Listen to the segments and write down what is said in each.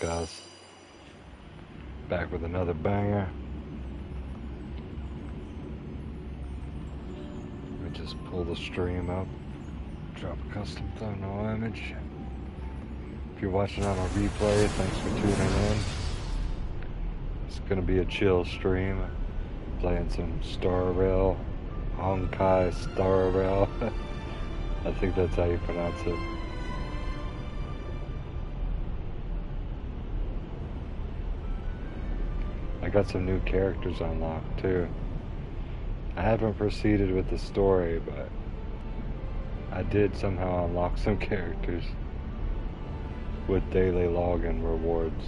Guys? Back with another banger. Let me just pull the stream up. Drop a custom thumbnail image. If you're watching on a replay, thanks for tuning in. It's gonna be a chill stream. Playing some Star Rail. Honkai Star Rail. I think that's how you pronounce it. I got some new characters unlocked too. I haven't proceeded with the story, but I did somehow unlock some characters with daily login rewards.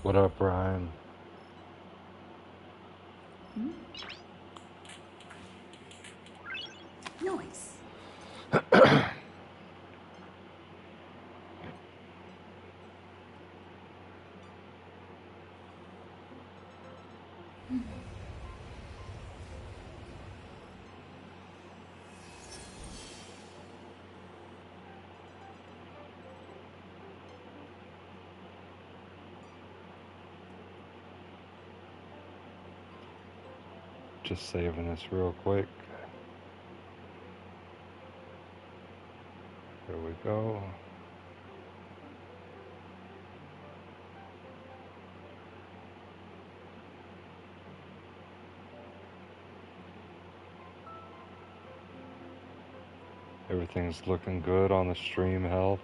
What up, Brian? Noise. Just saving this real quick. There we go. Everything's looking good on the stream health.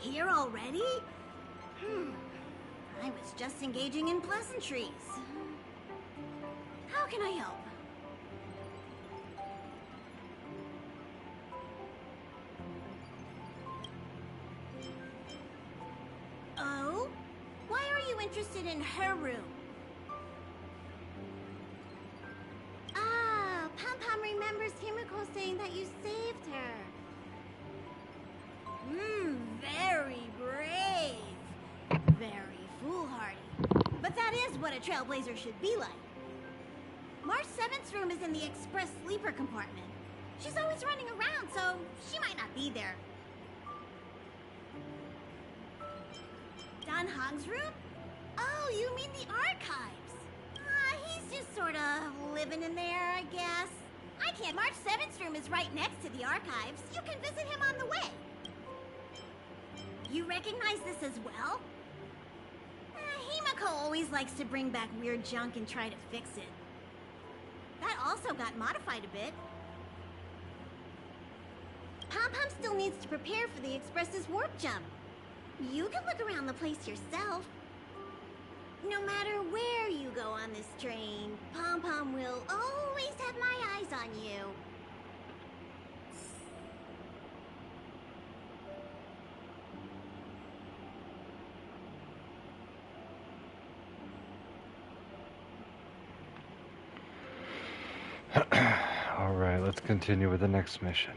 Here already? I was just engaging in pleasantries. How can I help? Oh? Why are you interested in her room? Ah, Pom Pom remembers Himiko saying that you saved her. Very brave. Very foolhardy. But that is what a trailblazer should be like. March 7th's room is in the express sleeper compartment. She's always running around, so she might not be there. Dan Hong's room? Oh, you mean the archives. He's just sorta living in there, I guess. I can't. March 7th's room is right next to the archives. You can visit him on the way. You recognize this as well? Himiko always likes to bring back weird junk and try to fix it. That also got modified a bit. Pom Pom still needs to prepare for the Express's warp jump. You can look around the place yourself. No matter where you go on this train, Pom Pom will always have my eyes on you. Alright, let's continue with the next mission.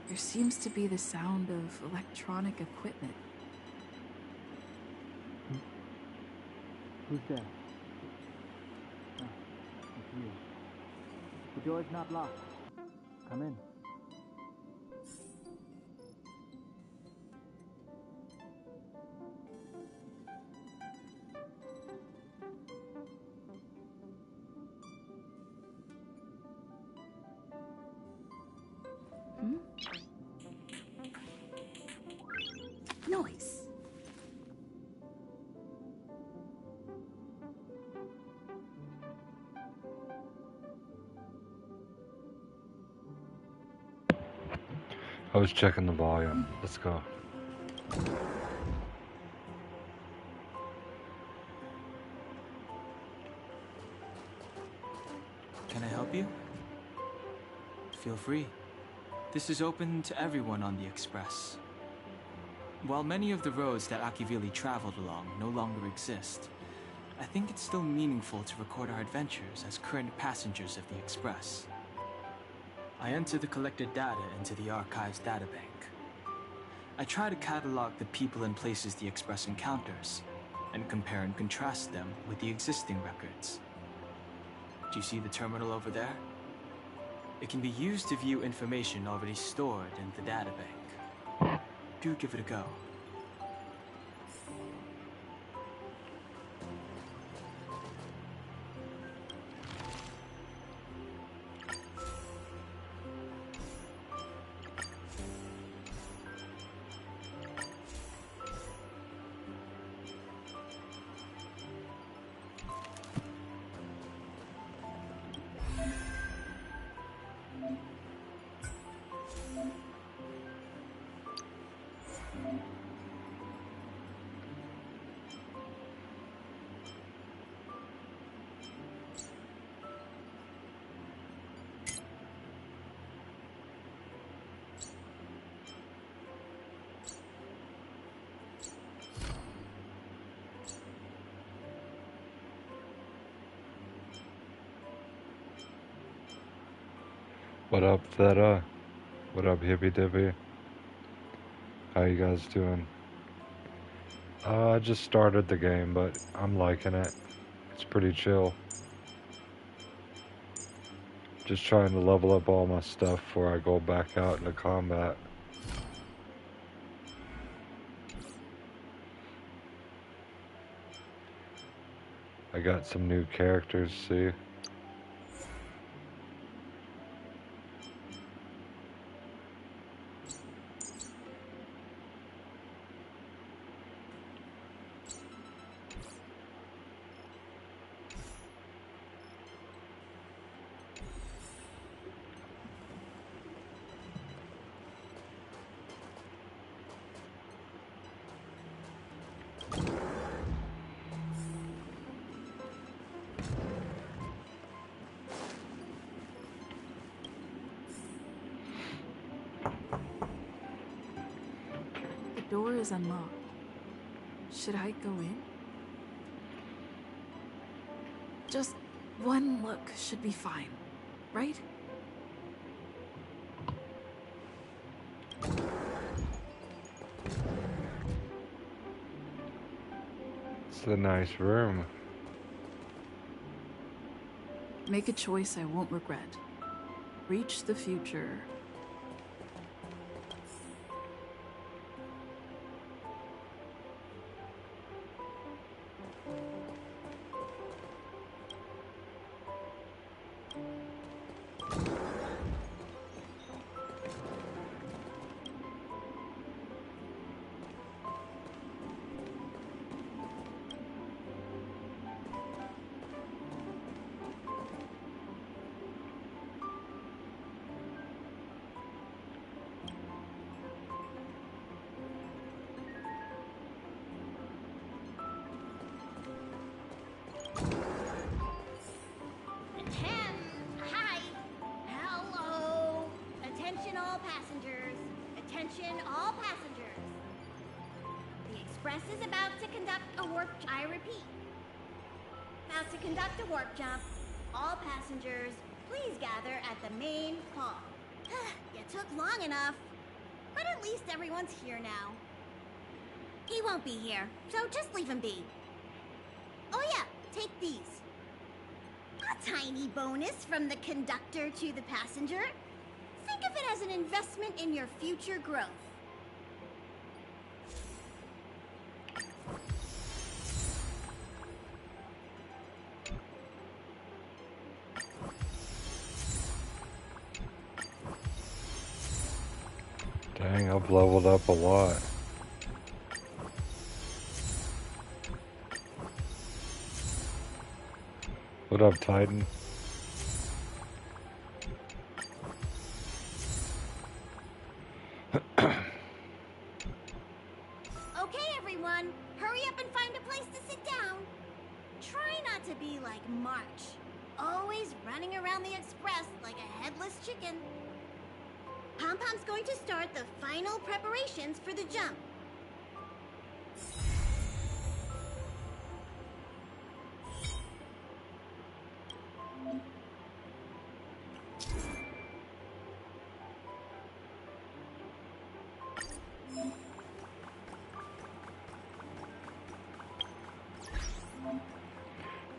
There seems to be the sound of electronic equipment. Who's there? Oh, it's you. The door's not locked. Come in. Noise. I was checking the volume. Let's go. Can I help you? Feel free. This is open to everyone on the Express. While many of the roads that Akivili traveled along no longer exist, I think it's still meaningful to record our adventures as current passengers of the Express. I enter the collected data into the Archives databank. I try to catalog the people and places the Express encounters, and compare and contrast them with the existing records. Do you see the terminal over there? It can be used to view information already stored in the databank. Do give it a go. What up, Theta? What up, Hippie Dippy? How you guys doing? I just started the game, but I'm liking it. It's pretty chill. Just trying to level up all my stuff before I go back out into combat. I got some new characters, see? The door is unlocked. Should I go in? Just one look should be fine, right? It's a nice room. Make a choice I won't regret. Reach the future. Hi. Hello. Attention all passengers. Attention all passengers. The Express is about to conduct a warp... I repeat. About to conduct a warp jump. All passengers, please gather at the main hall. You took long enough. But at least everyone's here now. He won't be here, so just leave him be. Oh yeah, take these. A tiny bonus from the conductor to the passenger. Think of it as an investment in your future growth. Dang, I've leveled up a lot. What up, Titan? Okay, everyone, hurry up and find a place to sit down. Try not to be like March, always running around the express like a headless chicken. Pom-Pom's going to start the final preparations for the jump.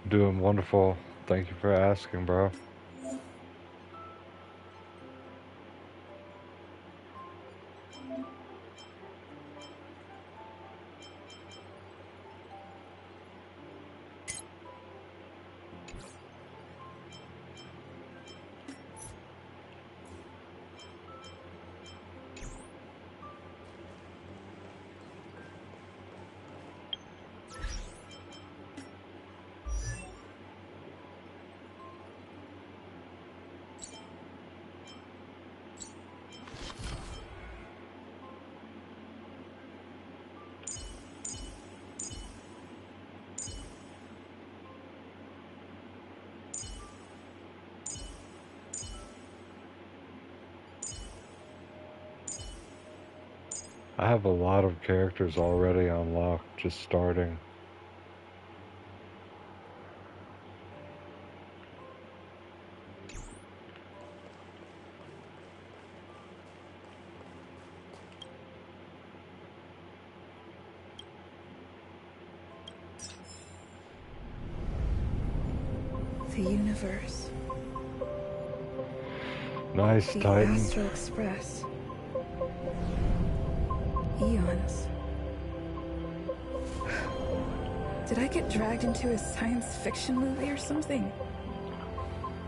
Doing wonderful. Thank you for asking, bro. I have a lot of characters already unlocked, just starting. The universe. Nice, The Titan. Astral Express. Eons. Did I get dragged into a science fiction movie or something?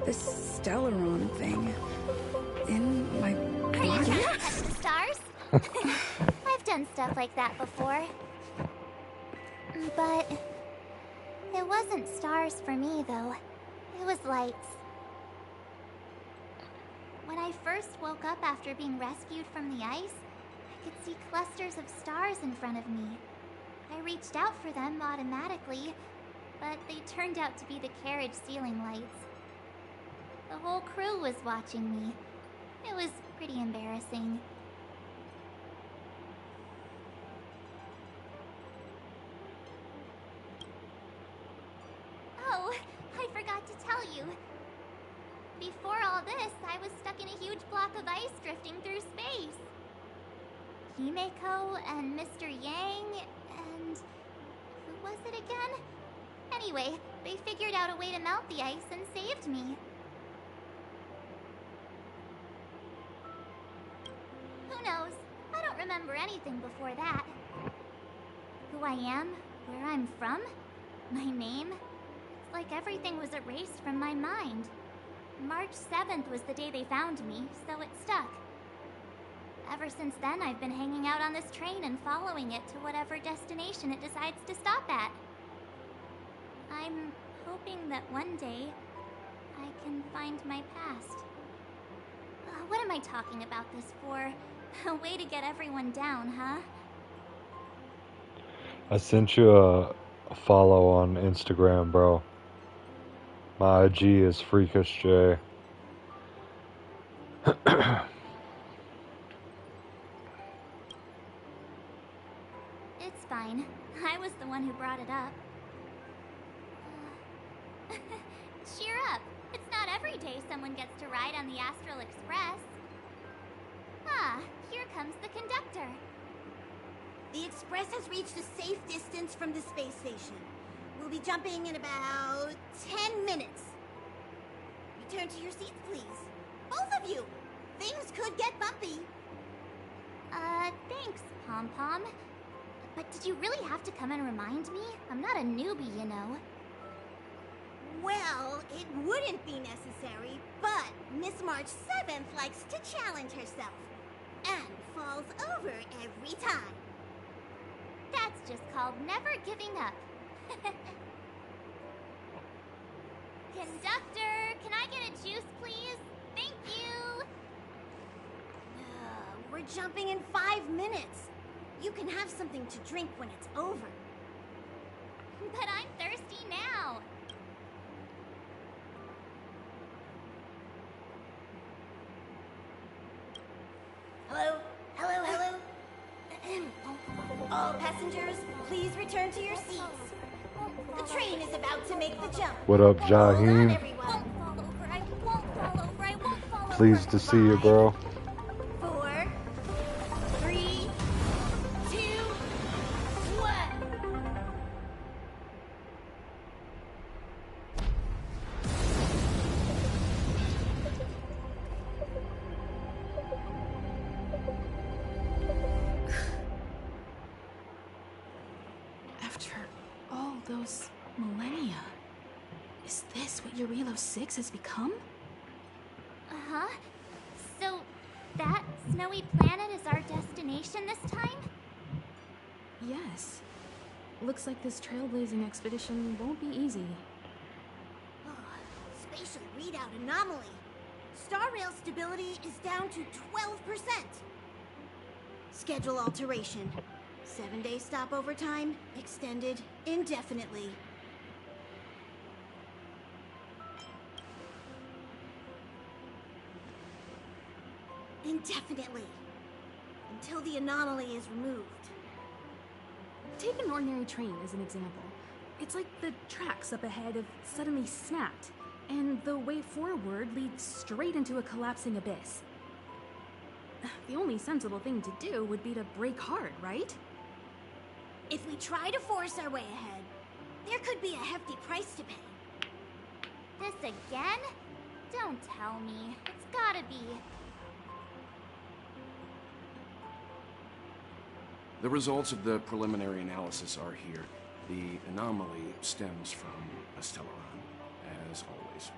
This Stellaron thing in my Are you body? trying to touch the stars? I've done stuff like that before. But it wasn't stars for me, though. It was lights. When I first woke up after being rescued from the ice, I could see clusters of stars in front of me. I reached out for them automatically, but they turned out to be the carriage ceiling lights. The whole crew was watching me. It was pretty embarrassing. Oh, I forgot to tell you. Before all this, I was stuck in a huge block of ice drifting through space. Himeko and Mr. Yang and... who was it again? Anyway, they figured out a way to melt the ice and saved me. Who knows? I don't remember anything before that. Who I am, where I'm from, my name. It's like everything was erased from my mind. March 7th was the day they found me, so it stuck. Ever since then, I've been hanging out on this train and following it to whatever destination it decides to stop at. I'm hoping that one day I can find my past. What am I talking about this for? A way to get everyone down, huh? I sent you a follow on Instagram, bro. My IG is FreakishJ. It's fine. I was the one who brought it up. Cheer up. It's not every day someone gets to ride on the Astral Express. Ah, here comes the conductor. The Express has reached a safe distance from the space station. We'll be jumping in about 10 minutes. Return to your seats, please. Both of you! Things could get bumpy. Thanks, Pom-Pom. But did you really have to come and remind me? I'm not a newbie, you know. Well, it wouldn't be necessary, but Miss March 7th likes to challenge herself. and falls over every time. That's just called never giving up. Conductor, can I get a juice, please? Thank you. We're jumping in 5 minutes. You can have something to drink when it's over. But I'm thirsty now. Hello? Hello, hello? All passengers, please return to your seats. The train is about to make the jump. What up, Hold on, Jaheim? everyone. Won't fall over, I won't fall over, I won't fall over. Pleased to see you, bro. 4, 3, 2, 1. After all those millennia, is this what Eurilo 6 has become? Uh-huh. So, that snowy planet is our destination this time? Yes. Looks like this trailblazing expedition won't be easy. Spatial readout anomaly. Star rail stability is down to 12%. Schedule alteration. 7-day stopover time extended indefinitely. Indefinitely. Until the anomaly is removed. Take an ordinary train as an example. It's like the tracks up ahead have suddenly snapped, and the way forward leads straight into a collapsing abyss. The only sensible thing to do would be to brake hard, right? If we try to force our way ahead, there could be a hefty price to pay. This again? Don't tell me. It's gotta be. The results of the preliminary analysis are here. The anomaly stems from a Stellaron, as always.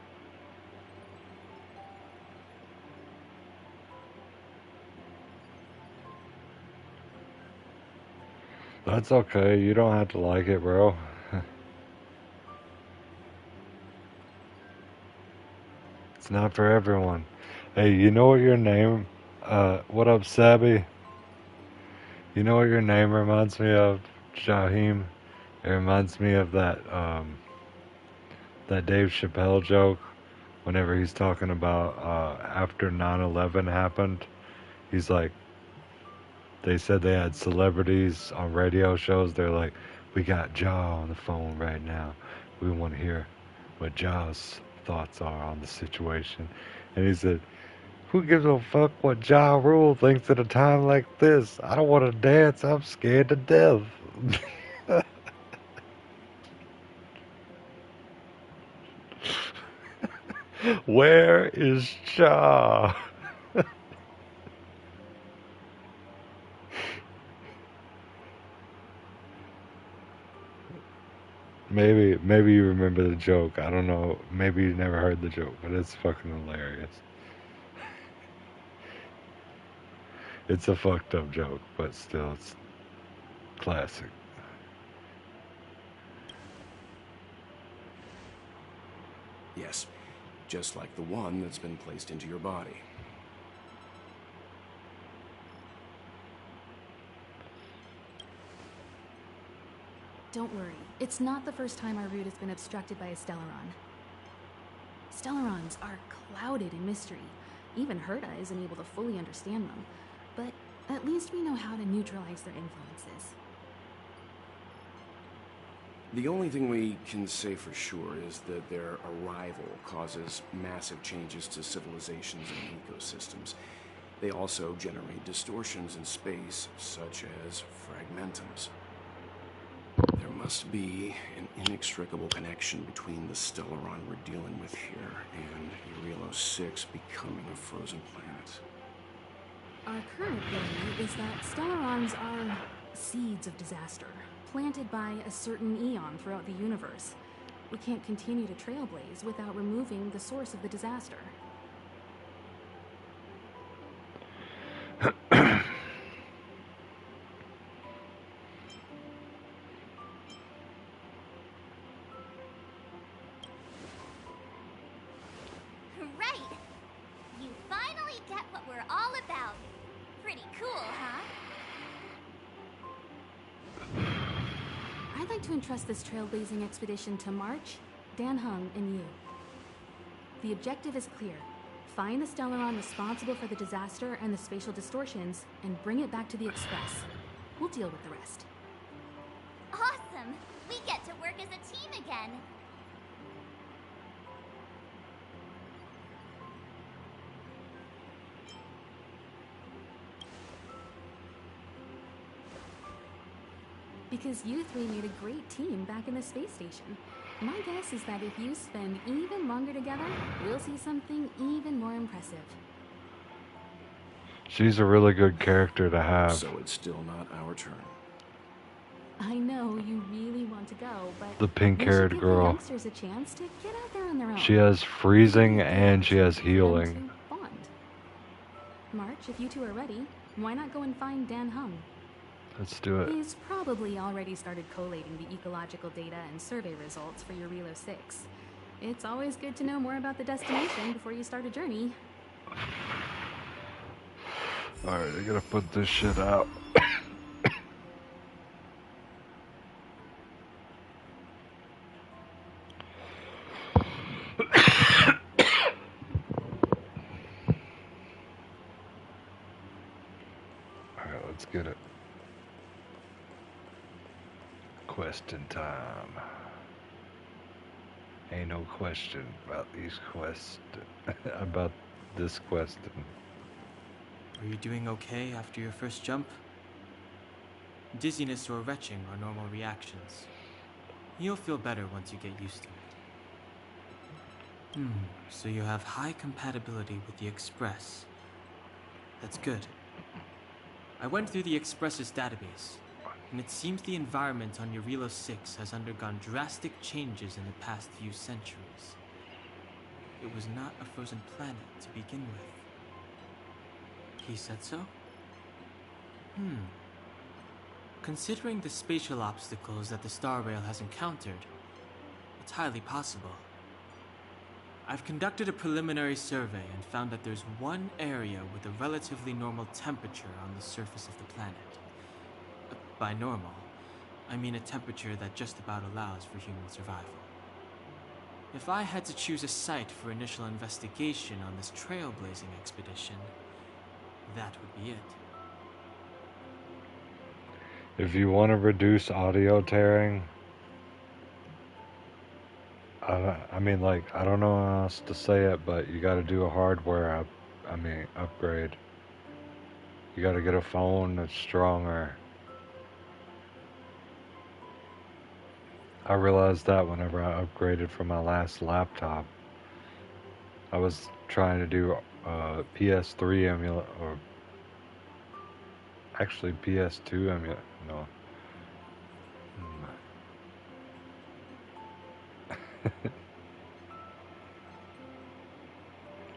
That's okay. You don't have to like it, bro. It's not for everyone. Hey, you know what your name... what up, Sabby? You know what your name reminds me of, Jaheim? It reminds me of that Dave Chappelle joke whenever he's talking about after 9/11 happened. He's like, they said they had celebrities on radio shows. They're like, we got Ja on the phone right now. We want to hear what Ja's thoughts are on the situation. And he said, who gives a fuck what Ja Rule thinks at a time like this? I don't want to dance. I'm scared to death. Where is Ja? Maybe you remember the joke. I don't know. Maybe you never heard the joke, but it's fucking hilarious. It's a fucked up joke, but still, it's classic. Yes, just like the one that's been placed into your body. Don't worry, it's not the first time our route has been obstructed by a Stellaron. Stellarons are clouded in mystery. Even Herta isn't able to fully understand them. But at least we know how to neutralize their influences. The only thing we can say for sure is that their arrival causes massive changes to civilizations and ecosystems. They also generate distortions in space, such as fragmentums. There must be an inextricable connection between the Stellaron we're dealing with here and Eurilo 6 becoming a frozen planet. Our current theory is that Stellarons are seeds of disaster, planted by a certain eon throughout the universe. We can't continue to trailblaze without removing the source of the disaster. you're all about. Pretty cool, huh? I'd like to entrust this trailblazing expedition to March, Dan Heng, and you. The objective is clear. Find the Stellaron responsible for the disaster and the spatial distortions, and bring it back to the Express. We'll deal with the rest. Awesome! We get to work as a team again. Because you three made a great team back in the space station. My guess is that if you spend even longer together, we'll see something even more impressive. She's a really good character to have. So it's still not our turn. I know you really want to go, but The pink-haired we should give girl. the youngsters a chance to get out there on their own. She has freezing and she has For them healing. to bond. March, if you two are ready, why not go and find Dan Heng? Let's do it. He's probably already started collating the ecological data and survey results for your Relo 6. It's always good to know more about the destination before you start a journey. Alright, I gotta put this shit out. Alright, let's get it. Question time. Ain't no question about these quests. About this question. Are you doing okay after your first jump? Dizziness or retching are normal reactions. You'll feel better once you get used to it. So you have high compatibility with the Express. That's good. I went through the Express's database, and it seems the environment on your Relo 6 has undergone drastic changes in the past few centuries. It was not a frozen planet to begin with. He said so? Considering the spatial obstacles that the Star Rail has encountered, it's highly possible. I've conducted a preliminary survey and found that there's one area with a relatively normal temperature on the surface of the planet. By normal, I mean a temperature that just about allows for human survival. If I had to choose a site for initial investigation on this trailblazing expedition, that would be it. If you want to reduce audio tearing, I mean, like, I don't know how else to say it, but you got to do a hardware upgrade. You got to get a phone that's stronger. I realized that whenever I upgraded from my last laptop. I was trying to do PS3 emulator, or actually PS2 emulator. No.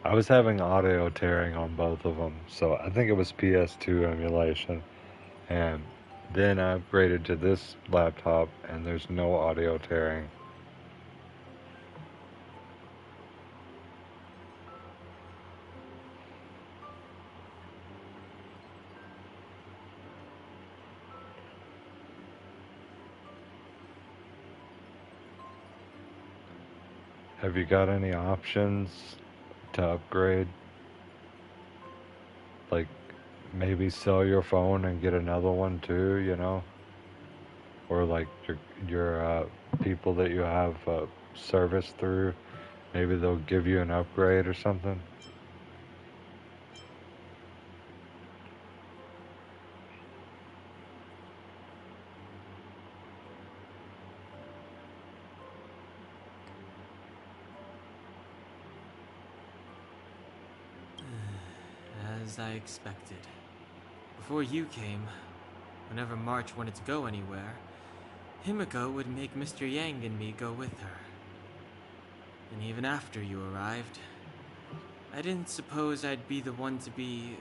I was having audio tearing on both of them, so I think it was PS2 emulation. And then I upgraded to this laptop, and there's no audio tearing. Have you got any options to upgrade? Like, maybe sell your phone and get another one too, you know? Or like your people that you have service through, maybe they'll give you an upgrade or something. As I expected. Before you came, whenever March wanted to go anywhere, Himiko would make Mr. Yang and me go with her. And even after you arrived, I didn't suppose I'd be the one to be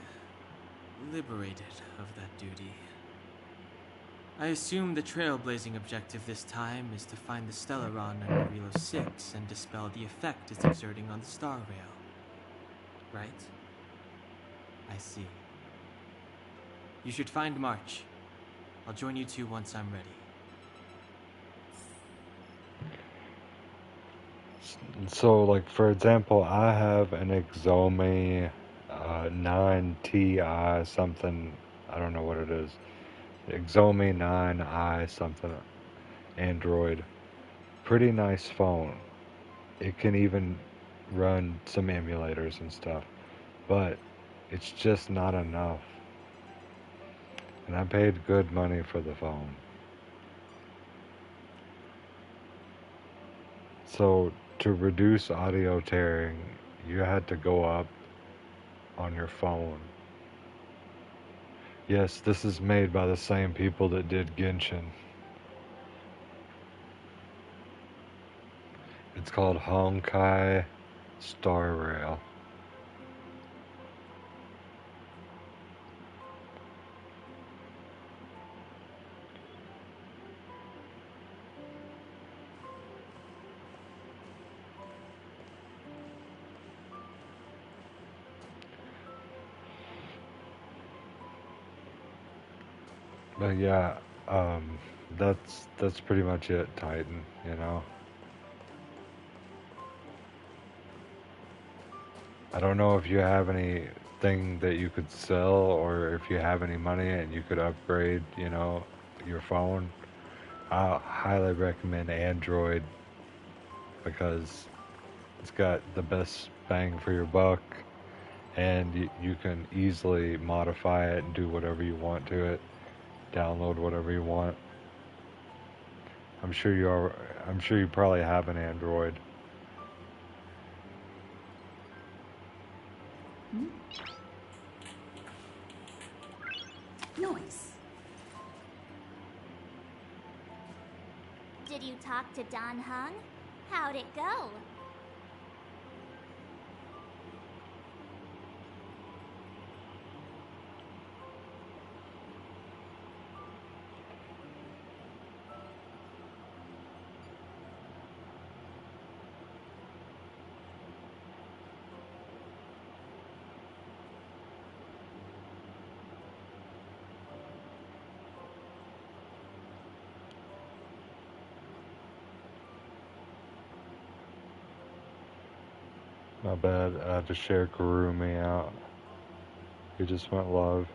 liberated of that duty. I assume the trailblazing objective this time is to find the Stellaron under Relo 6 and dispel the effect it's exerting on the Star Rail. Right? I see. You should find March. I'll join you two once I'm ready. So, like, for example, I have an Xiaomi 9Ti something, I don't know what it is. Xiaomi 9i something, Android. Pretty nice phone. It can even run some emulators and stuff, but it's just not enough. And I paid good money for the phone. So to reduce audio tearing, you had to go up on your phone. Yes, this is made by the same people that did Genshin. It's called Honkai Star Rail. But yeah, that's pretty much it, Titan, you know. I don't know if you have anything that you could sell or if you have any money and you could upgrade, you know, your phone. I highly recommend Android because it's got the best bang for your buck and you can easily modify it and do whatever you want to it, download whatever you want. I'm sure you probably have an Android. Noise. Did you talk to Dan Heng? How'd it go? My bad, I had to share Kurumi out. He just went live.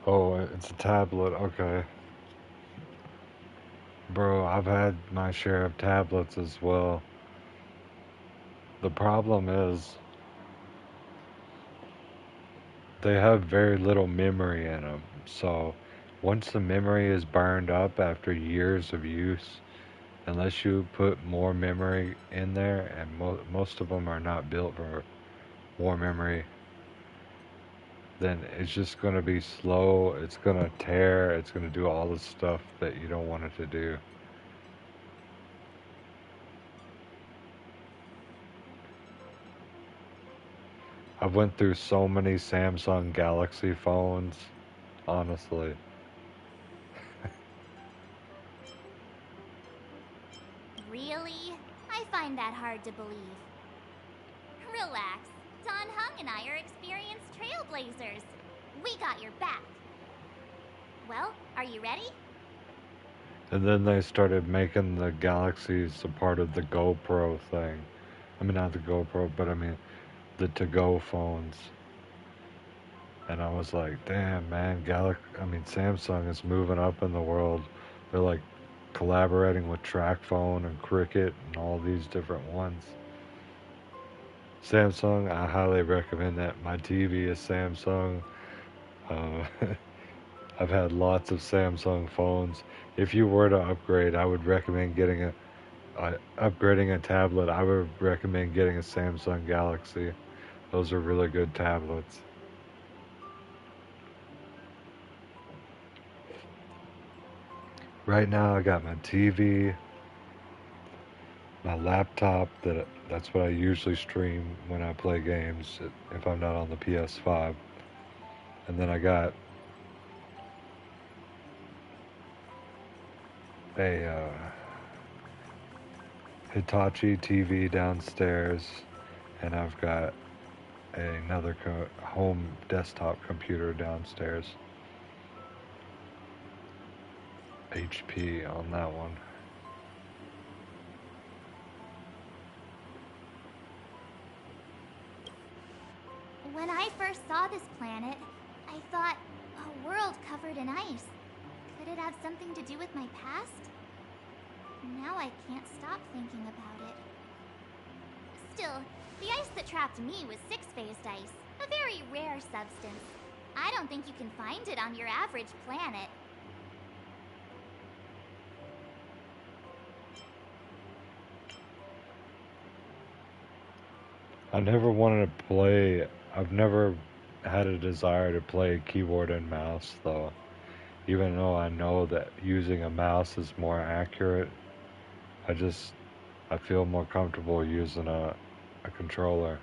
Oh, it's a tablet, okay. Bro, I've had my share of tablets as well. The problem is, they have very little memory in them. So, once the memory is burned up after years of use, unless you put more memory in there, and most of them are not built for more memory, then it's just going to be slow, it's going to tear, it's going to do all the stuff that you don't want it to do. I've went through so many Samsung Galaxy phones, honestly. Really? I find that hard to believe. Relax. Dan Heng and I are experienced trailblazers. We got your back. Well, are you ready? And then they started making the Galaxies a part of the GoPro thing. I mean, not the GoPro, but I mean, the to-go phones. And I was like, damn, man, Samsung is moving up in the world. They're like collaborating with TracFone and Cricket and all these different ones. Samsung, I highly recommend that. My TV is Samsung. I've had lots of Samsung phones. If you were to upgrade, I would recommend upgrading a tablet. I would recommend getting a Samsung Galaxy. Those are really good tablets. Right now I got my TV, my laptop, that's what I usually stream when I play games if I'm not on the PS5. And then I got Hitachi TV downstairs, and I've got another home desktop computer downstairs. HP on that one. When I first saw this planet, I thought, a world covered in ice. Could it have something to do with my past? Now I can't stop thinking about it. Still, the ice that trapped me was six-phased ice, a very rare substance. I don't think you can find it on your average planet. I never wanted to play, I've never had a desire to play keyboard and mouse though. Even though I know that using a mouse is more accurate, I feel more comfortable using a controller.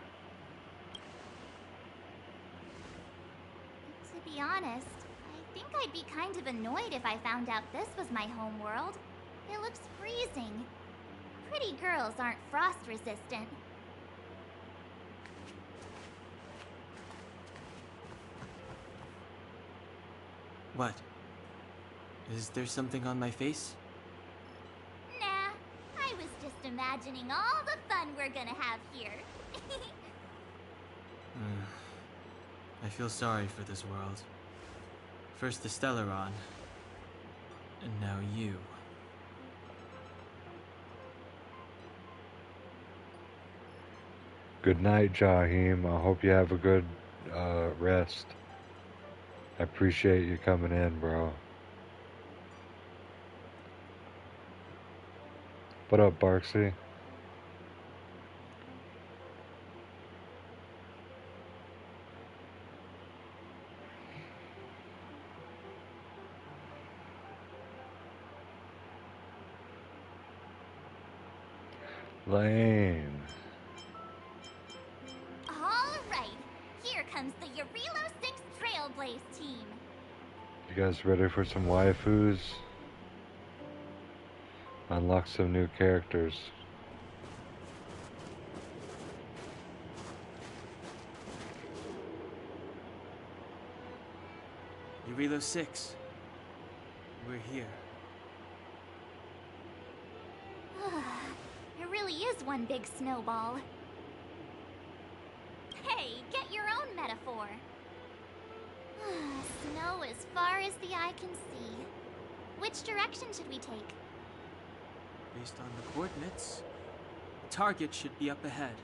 To be honest, I think I'd be kind of annoyed if I found out this was my home world. It looks freezing. Pretty girls aren't frost resistant. What? Is there something on my face? Nah, I was just imagining all the fun we're gonna have here. I feel sorry for this world. First the Stellaron, and now you. Good night, Jaheim. I hope you have a good rest. I appreciate you coming in, bro. What up, Barksy? Lane. All right, here comes the Yarilo 6 Trailblaze team. You guys ready for some waifus? Unlock some new characters. Yarilo 6. We're here. It really is one big snowball. Hey, get your own metaphor. Snow as far as the eye can see. Which direction should we take? Based on the coordinates, the target should be up ahead.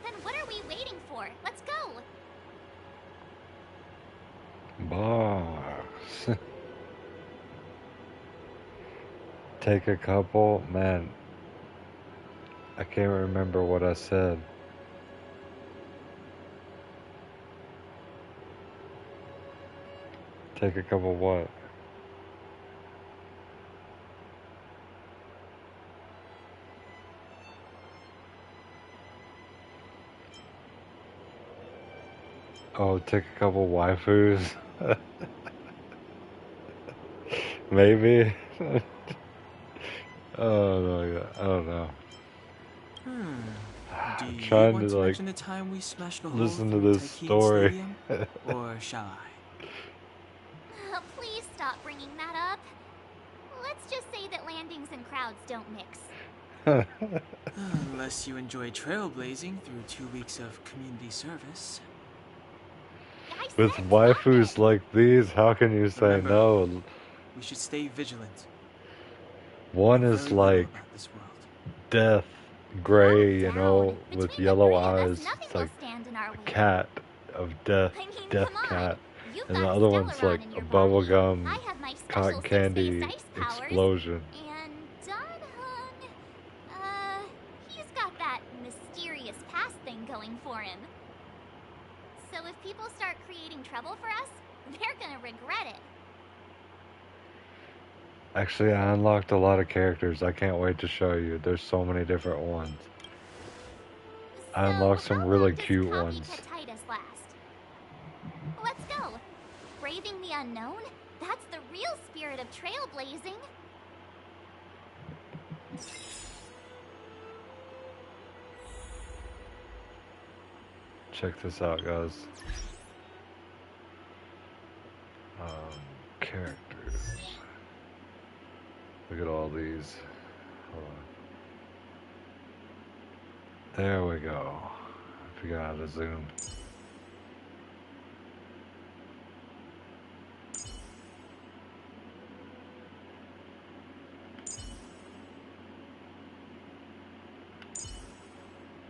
Then what are we waiting for? Let's go! Box. Take a couple. Man, I can't remember what I said. Take a couple what? Oh, take a couple waifus. Maybe. Oh no, I don't know. Do you Trying want to, to like, mention the time we smashed a hole listen to through this Tykean story. Stadium? Or shall I? Please stop bringing that up. Let's just say that landings and crowds don't mix. Unless you enjoy trailblazing through 2 weeks of community service. With waifus like these, how can you say Remember, no? We should stay vigilant. One Know is very little like about this world. death, gray, you know, Between with the yellow three of us, eyes. nothing It's will like stand in our a way. cat of death, I mean, death come on. cat. You've And the got other one's Stellaron like in a your body. bubblegum I have my special cotton candy six-phased ice powers. explosion. And Dunhung, he's got that mysterious past thing going for him. So if people start creating trouble for us, they're gonna regret it. Actually, I unlocked a lot of characters. I can't wait to show you. There's so many different ones. I unlocked some how really long does cute Copy ones. Titus last? Let's go. Braving the unknown? That's the real spirit of trailblazing. check this out, guys. Characters. Look at all these. Hold on. There we go. I forgot how to zoom.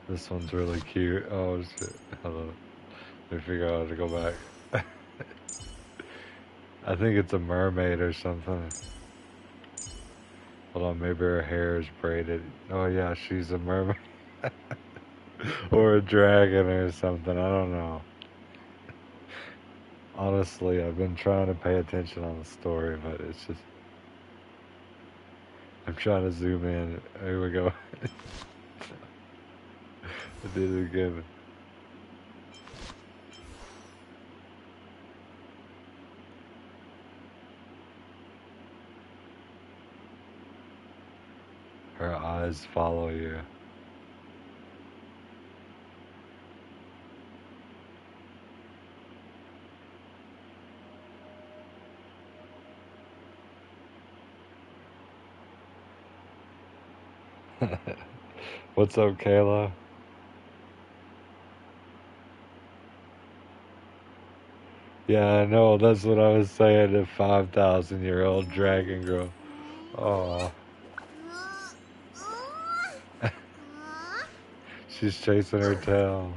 This one's really cute. Oh shit. Hold on. Let me figure out how to go back. I think it's a mermaid or something. Hold on, maybe her hair is braided. Oh yeah, she's a mermaid. Or a dragon or something, I don't know. Honestly, I've been trying to pay attention on the story, but it's just... I'm trying to zoom in. Here we go. I did it again. Her eyes follow you. What's up, Kayla? Yeah, I know, that's what I was saying, the 5,000-year-old dragon girl. Oh. She's chasing her tail.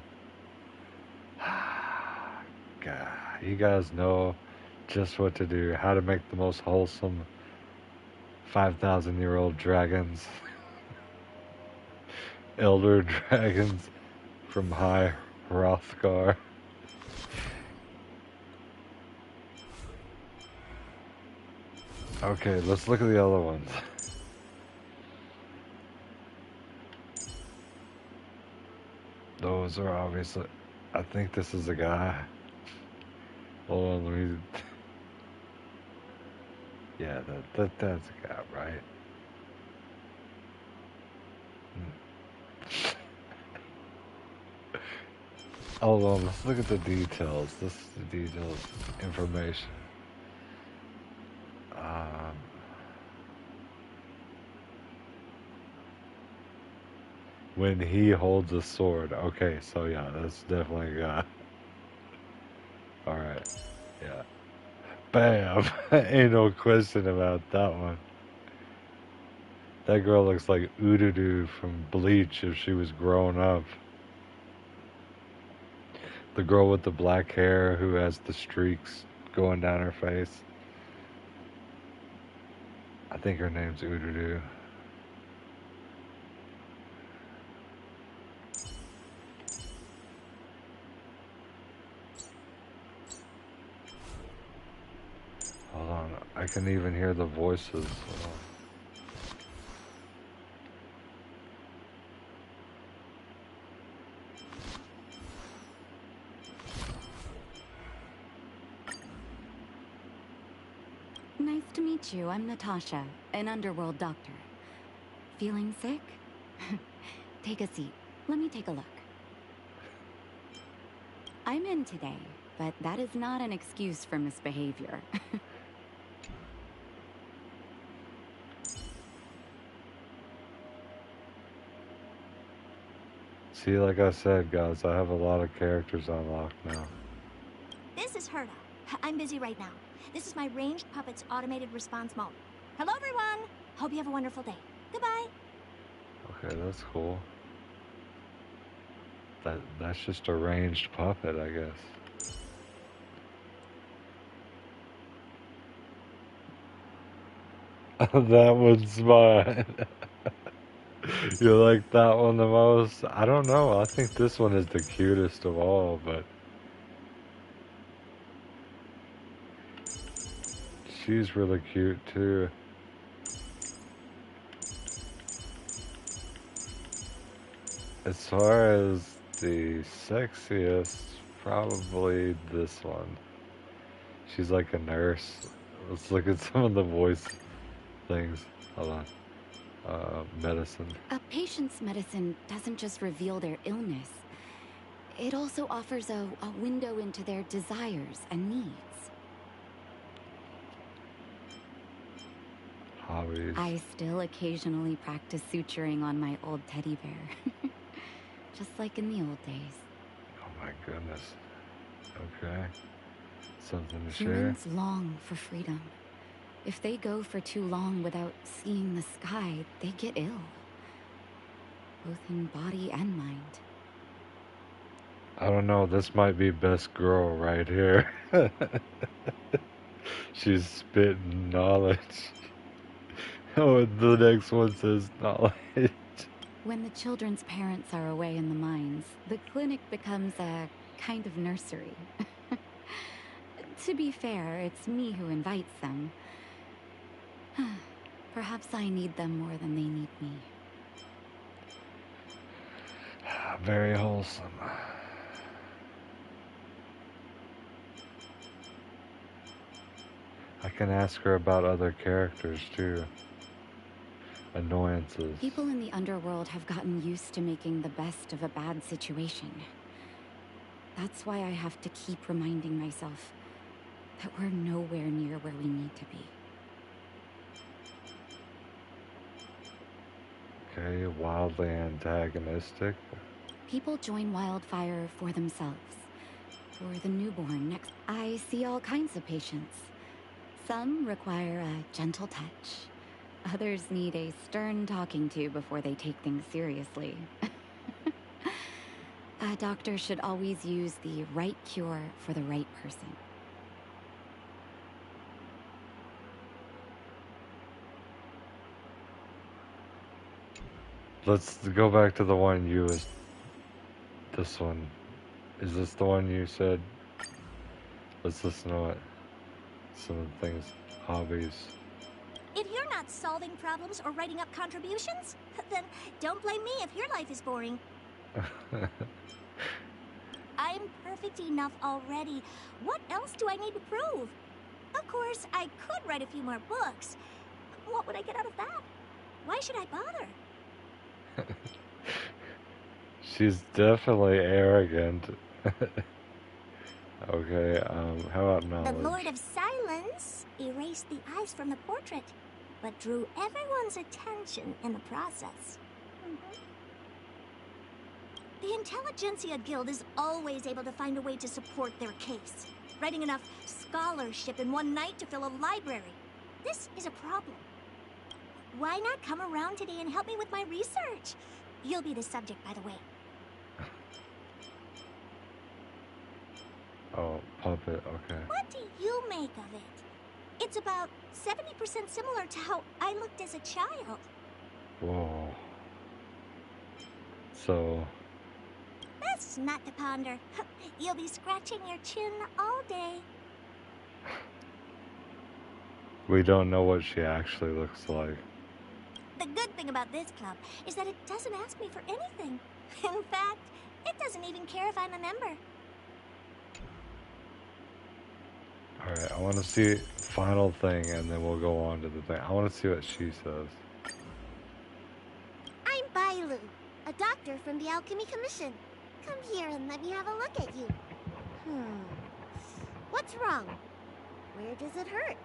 God, you guys know just what to do, how to make the most wholesome 5,000-year-old dragons. Elder dragons from High Hrothgar. Okay, let's look at the other ones. Those are obviously... I think this is a guy. Hold on, let me... Yeah, that's a guy, right? Hold on, let's look at the details. This is the details, information. When he holds a sword. Okay, so yeah, that's definitely a guy. Alright, yeah. Bam! Ain't no question about that one. That girl looks like Ududu from Bleach if she was grown up. The girl with the black hair who has the streaks going down her face. I think her name's Ududu. Hold on, I can even hear the voices. Hold on. Nice to meet you. I'm Natasha, an underworld doctor. Feeling sick? Take a seat. Let me take a look. I'm in today, but that is not an excuse for misbehavior. See, like I said, guys, I have a lot of characters unlocked now. This is Herta. I'm busy right now. This is my ranged puppet's automated response mode. Hello, everyone. Hope you have a wonderful day. Goodbye. Okay, that's cool. That's just a ranged puppet, I guess. That one's mine. You like that one the most? I don't know. I think this one is the cutest of all, but she's really cute too. As far as the sexiest, probably this one. She's like a nurse. Let's look at some of the voice things. Hold on. Medicine. A patient's medicine doesn't just reveal their illness. It also offers a window into their desires and needs. Hobbies. I still occasionally practice suturing on my old teddy bear. Just like in the old days. Oh my goodness. Okay. Something to share. Humans long for freedom. If they go for too long without seeing the sky, they get ill. Both in body and mind. I don't know, this might be best girl right here. She's spitting knowledge. Oh, and the next one says knowledge. When the children's parents are away in the mines, the clinic becomes a kind of nursery. To be fair, it's me who invites them. Perhaps I need them more than they need me. Very wholesome. I can ask her about other characters too. Annoyances. People in the underworld have gotten used to making the best of a bad situation. That's why I have to keep reminding myself that we're nowhere near where we need to be. Okay, wildly antagonistic. People join Wildfire for themselves. For the newborn next. I see all kinds of patients. Some require a gentle touch. Others need a stern talking to before they take things seriously. A doctor should always use the right cure for the right person. Let's go back to the one you was. This one. Is this the one you said? Let's listen to it. Some of the things. Hobbies. If you're not solving problems or writing up contributions, then don't blame me if your life is boring. I'm perfect enough already. What else do I need to prove? Of course, I could write a few more books. What would I get out of that? Why should I bother? She's definitely arrogant. Okay, how about The knowledge? Lord of Silence erased the eyes from the portrait, but drew everyone's attention in the process. The Intelligentsia Guild is always able to find a way to support their case, writing enough scholarship in one night to fill a library. This is a problem. Why not come around today and help me with my research? You'll be the subject, by the way. Oh, puppet, okay. What do you make of it? It's about 70% similar to how I looked as a child. Whoa. So, That's not to ponder. You'll be scratching your chin all day. we don't know what she actually looks like. The good thing about this club is that it doesn't ask me for anything. In fact, it doesn't even care if I'm a member. Alright, I want to see final thing and then we'll go on to the thing. I want to see what she says. I'm Bailu, a doctor from the Alchemy Commission. Come here and let me have a look at you. What's wrong? Where does it hurt?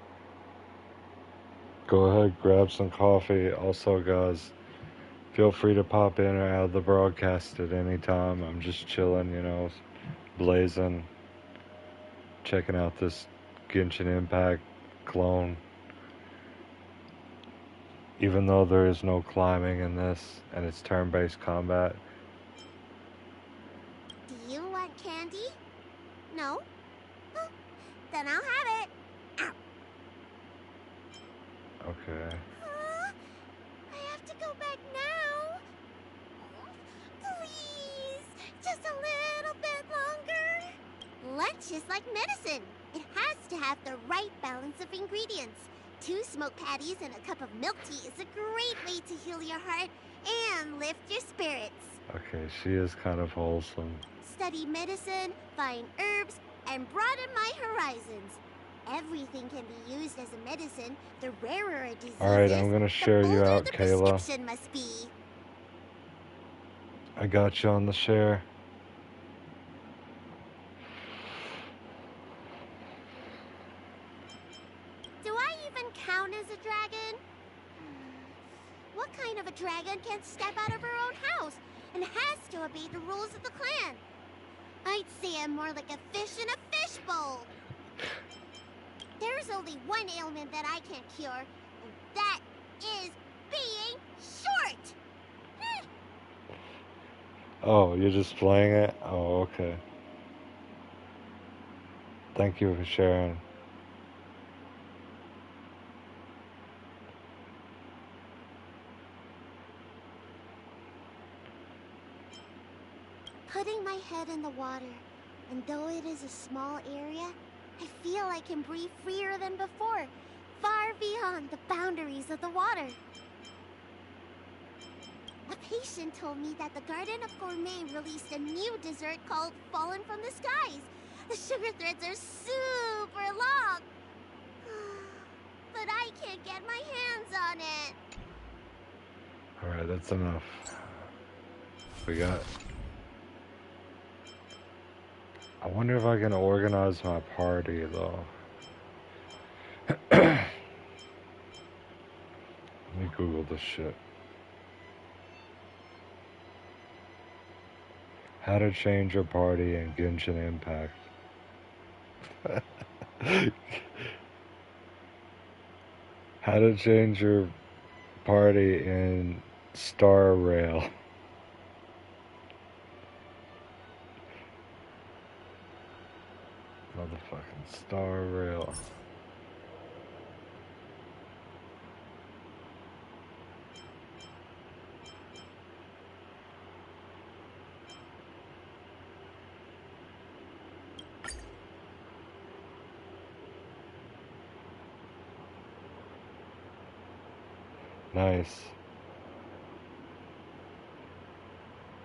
Go ahead, grab some coffee. Also, guys, feel free to pop in or out of the broadcast at any time. I'm just chilling, you know, blazing, checking out this Genshin Impact clone. Even though there is no climbing in this and it's turn-based combat. Do you want candy? No? Huh, then I'll have it. Ow. Okay. I have to go back now. Please, just a little bit longer. Lunch is like medicine. It has to have the right balance of ingredients. 2 smoked patties and a cup of milk tea is a great way to heal your heart and lift your spirits. Okay, she is kind of wholesome. Study medicine, find herbs, and broaden my horizons. Everything can be used as a medicine. The rarer a disease Alright, I'm is, gonna the share you bolder out, the Kayla. prescription must be. I got you on the share. What kind of a dragon can't step out of her own house and has to obey the rules of the clan? I'd say I'm more like a fish in a fishbowl. There's only one ailment that I can't cure, and that is being short. Oh, you're just playing it? Oh, okay. Thank you for sharing. Putting my head in the water, and though it is a small area, I feel I can breathe freer than before, far beyond the boundaries of the water. A patient told me that the Garden of Gourmet released a new dessert called Fallen from the Skies. The sugar threads are super long, but I can't get my hands on it. Alright, that's enough. We got... I wonder if I can organize my party, though. Let me Google this shit. How to change your party in Genshin Impact. How to change your party in Star Rail. Motherfucking Star Rail. Nice.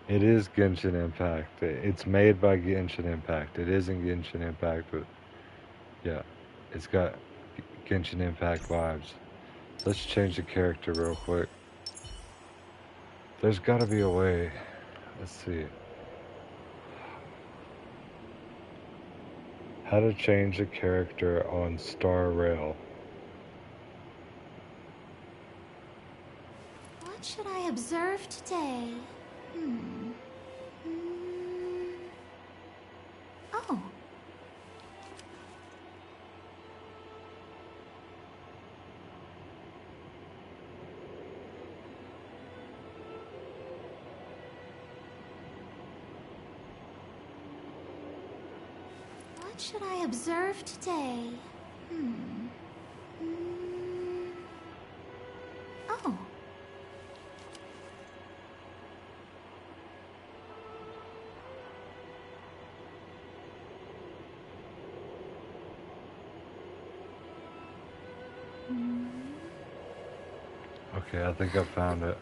It is Genshin Impact. It's made by Genshin Impact. It isn't Genshin Impact, but yeah, it's got Genshin Impact vibes. Let's change the character real quick. There's gotta be a way. Let's see. How to change a character on Star Rail. What should I observe today? Oh. What should I observe today? Oh. Okay, I think I found it.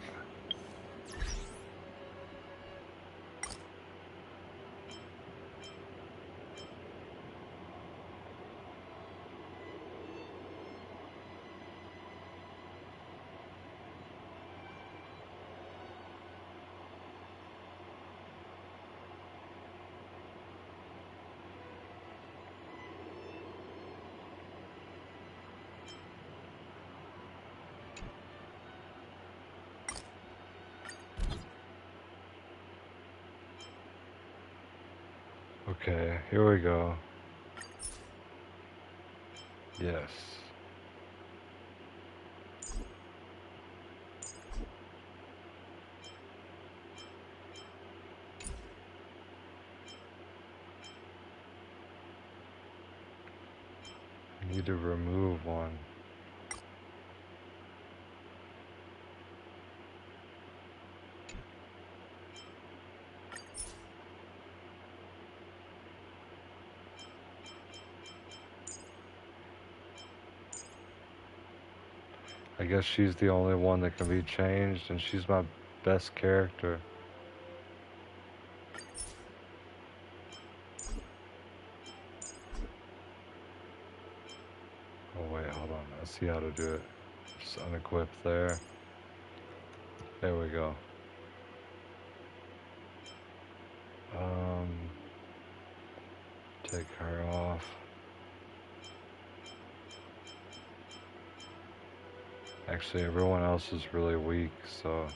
Okay, here we go. Yes. I need to remove one. I guess she's the only one that can be changed, and she's my best character. Oh wait, hold on. I see how to do it. Just unequip there. There we go. Take her off. Actually, everyone else is really weak, so...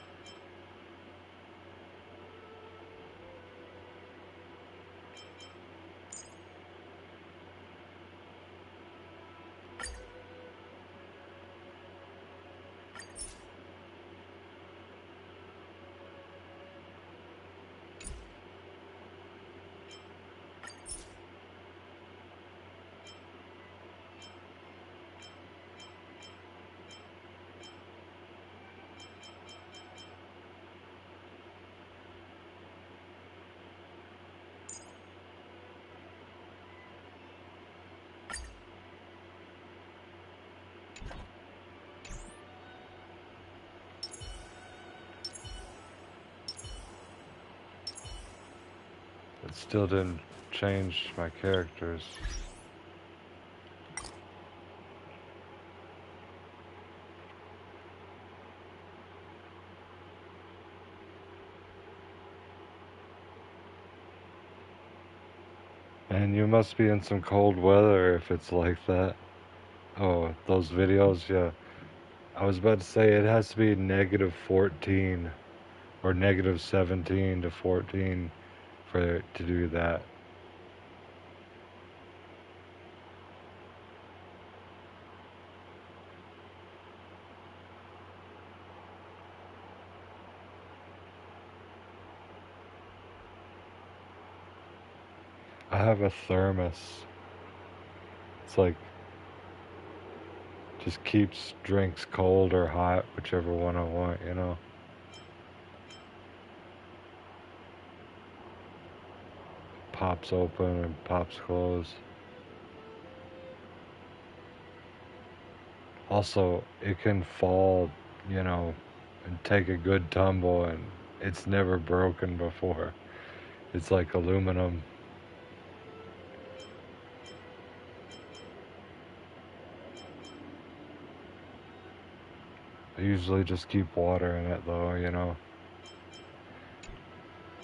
It still didn't change my characters. And you must be in some cold weather if it's like that. Oh, those videos, yeah. I was about to say it has to be negative 14 or negative 17 to 14 for it to do that. I have a thermos. It's like, just keeps drinks cold or hot, whichever one I want, you know. Pops open and pops closed. Also, it can fall, you know, and take a good tumble, and it's never broken before. It's like aluminum. I usually just keep water in it though, you know.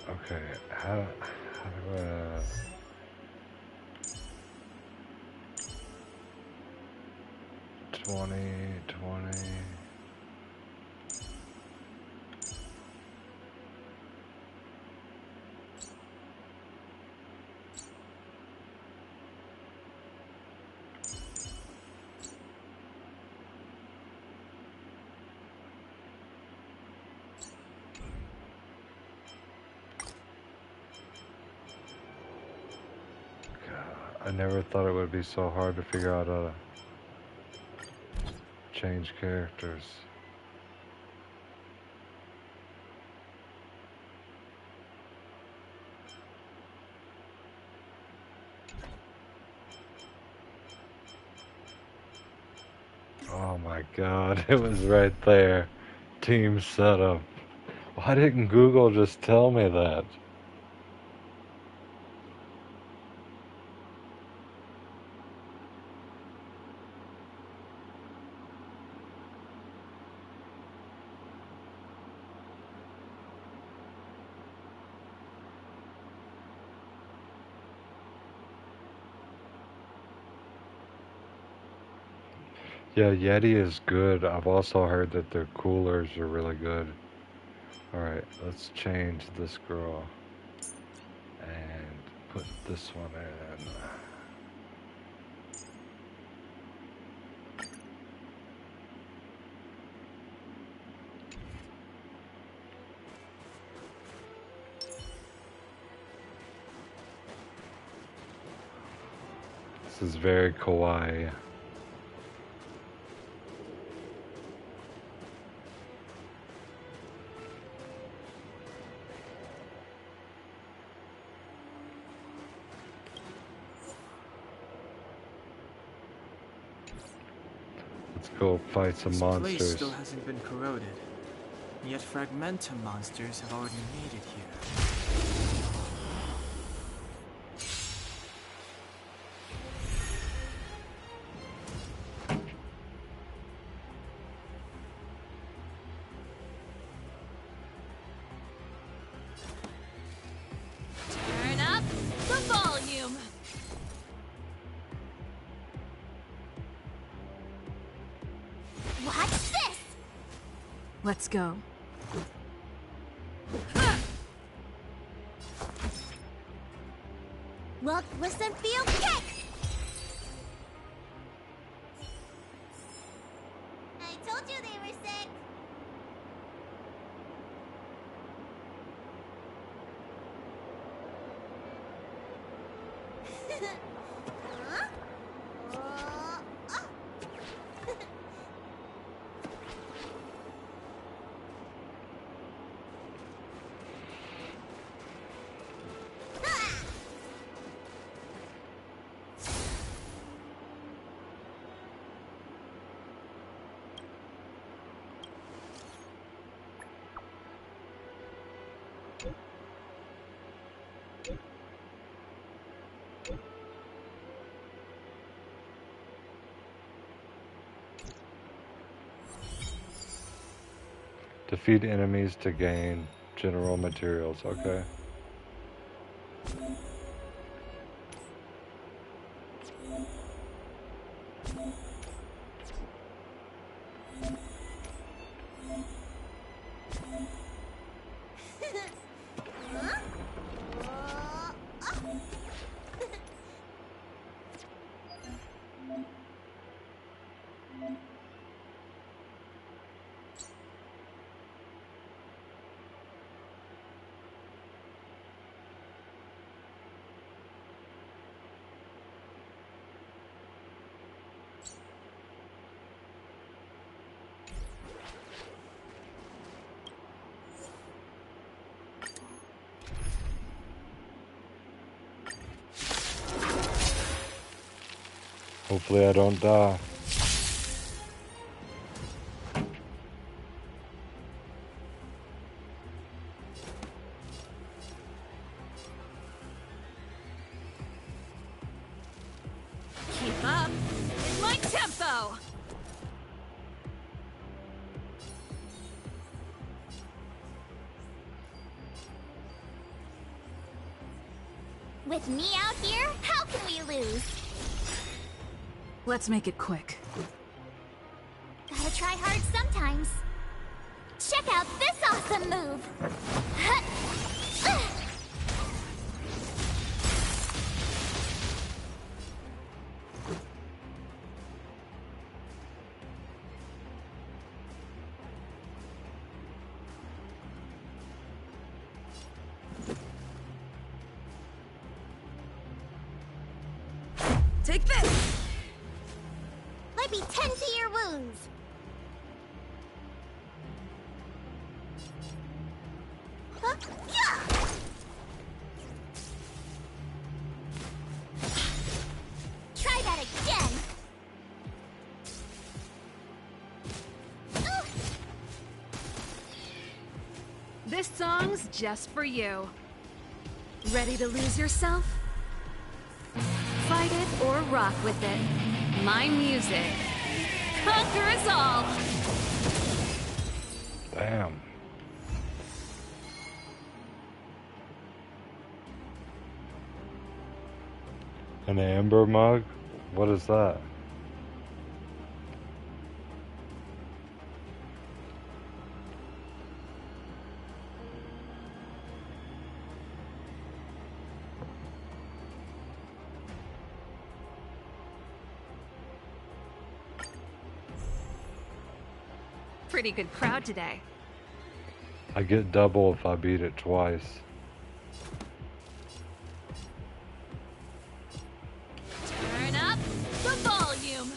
Okay, how do I... 20. I never thought it would be so hard to figure out how to change characters. Oh my god, it was right there. Team setup. Why didn't Google just tell me that? Yeah, Yeti is good. I've also heard that their coolers are really good. Alright, let's change this girl. And put this one in. This is very kawaii. Let's go fight some monsters. This place still hasn't been corroded, yet Fragmentum monsters have already made it here. Turn up the volume. What's this? Let's go. Look, listen, feel, kick! I told you they were sick. Huh? Defeat enemies to gain general materials. Okay. Hopefully I don't die. Keep up with my tempo! With me out here, how can we lose? Let's make it quick. Gotta try hard sometimes. Check out this awesome move! Take this! Let me tend to your wounds. Huh? Yeah! Try that again! This song's just for you. Ready to lose yourself? Fight it or rock with it. My music. Conquer us all! Damn. An amber mug? What is that? Pretty good crowd today. I get double if I beat it twice. Turn up the volume.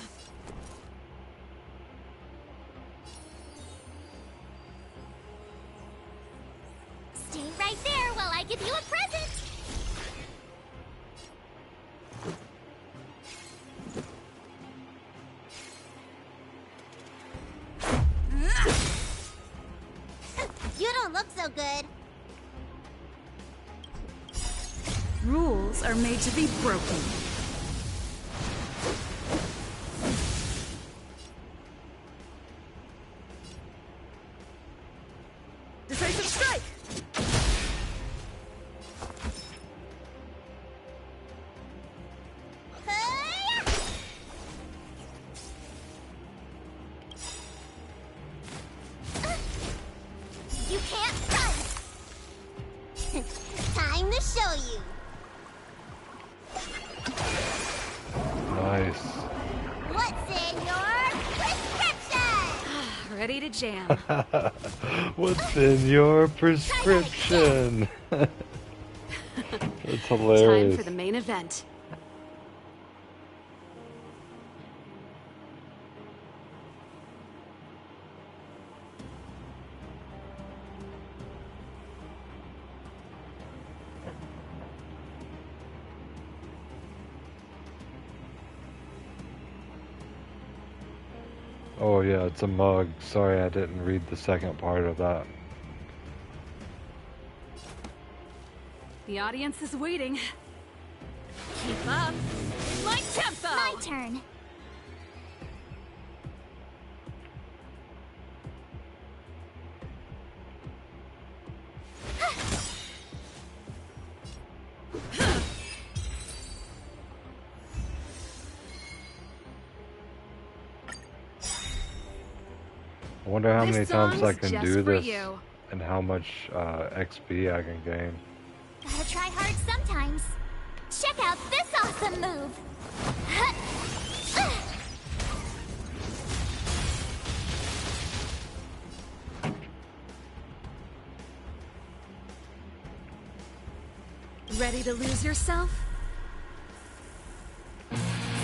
Stay right there while I give you a present! You don't look so good. Rules are made to be broken. Decisive strike! Hey-ya! You can't run! Time to show you! Nice. What's in your prescription? Ready to jam. What's in your prescription? It's hilarious. Time for the main event. Oh yeah, it's a mug. Sorry I didn't read the second part of that. The audience is waiting. Keep up. My tempo! My turn. I wonder how This many times I song's can just do for this you. and how much XP I can gain. Gotta try hard sometimes. Check out this awesome move. Ready to lose yourself?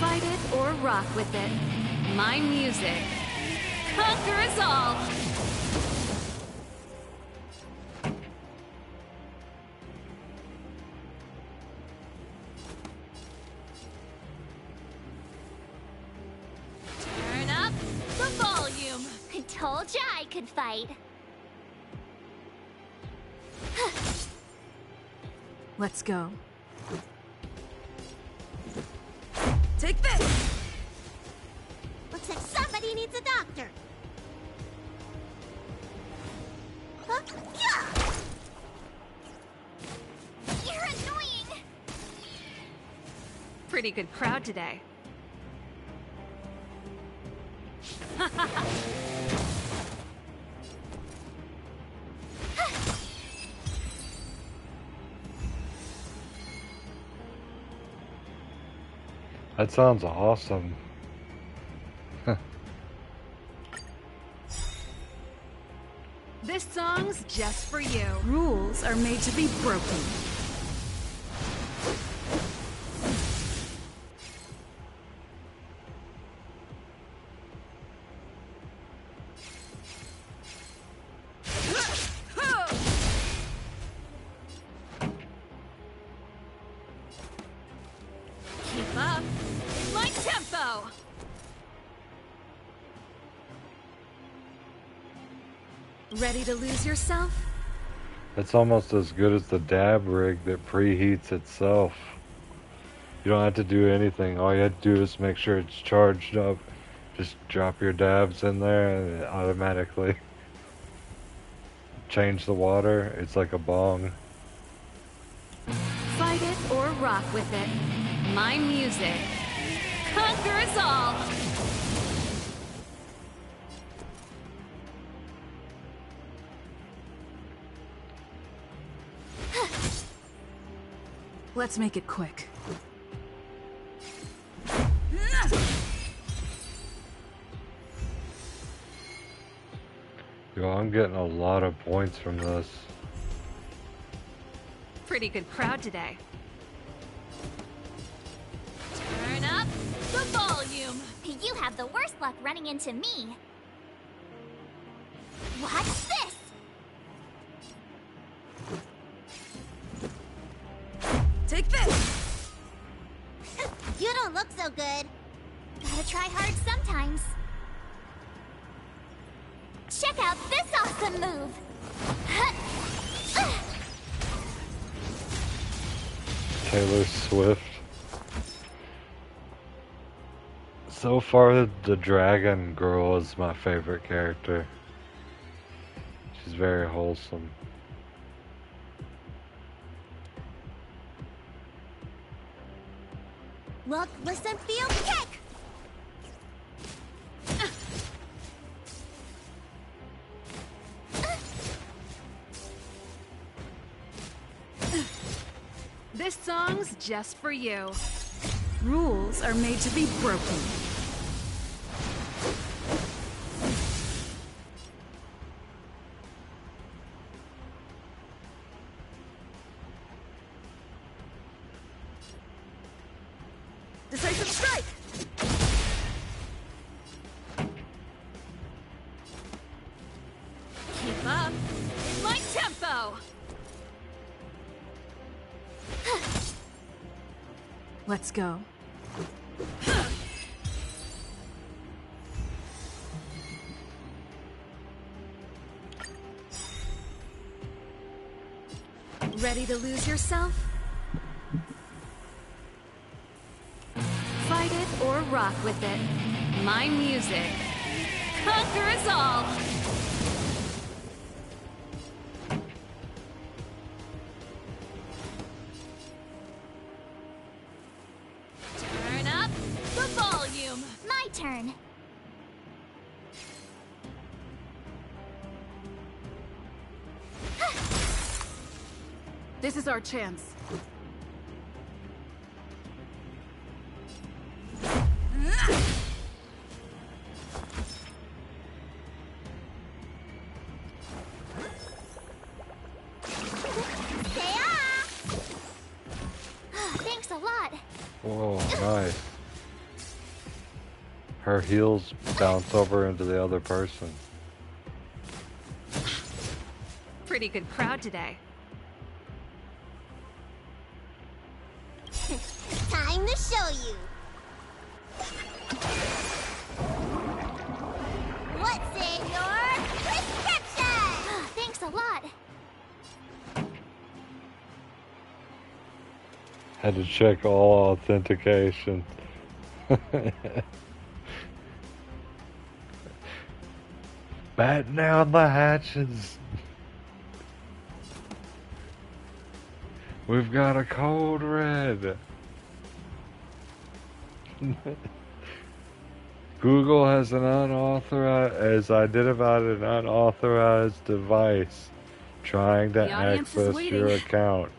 Fight it or rock with it. My music. Conquer us all! Turn up the volume! I told ya I could fight. Let's go. Take this! Looks like somebody needs a doctor. Huh? Yeah! You're annoying! Pretty good crowd today. That sounds awesome. This song's just for you. Rules are made to be broken. Keep up. My tempo. Ready to lose yourself? It's almost as good as the dab rig that preheats itself. You don't have to do anything. All you have to do is make sure it's charged up. Just drop your dabs in there and it automatically change the water. It's like a bong. Fight it or rock with it. My music. Conquer us all! Let's make it quick. Yo, I'm getting a lot of points from this. Pretty good crowd today. Turn up the volume! You have the worst luck running into me. Watch this! Take this! You don't look so good. Gotta try hard sometimes. Check out this awesome move! Taylor Swift. So far, the Dragon Girl is my favorite character. She's very wholesome. Look, listen, feel, kick! This song's just for you. Rules are made to be broken. Decisive strike! Keep up. In my tempo! Let's go. Ready to lose yourself? Fight it or rock with it. My music. Conquer us all! Turn up the volume! My turn. This is our chance. Thanks a lot. Whoa, nice. Her heels bounce over into the other person. Pretty good crowd today. Time to show you. What's in your prescription? Thanks a lot. Had to check all authentication. Batten down the hatches. We've got a code red. Google has identified an unauthorized device trying to The audience is access waiting. your account.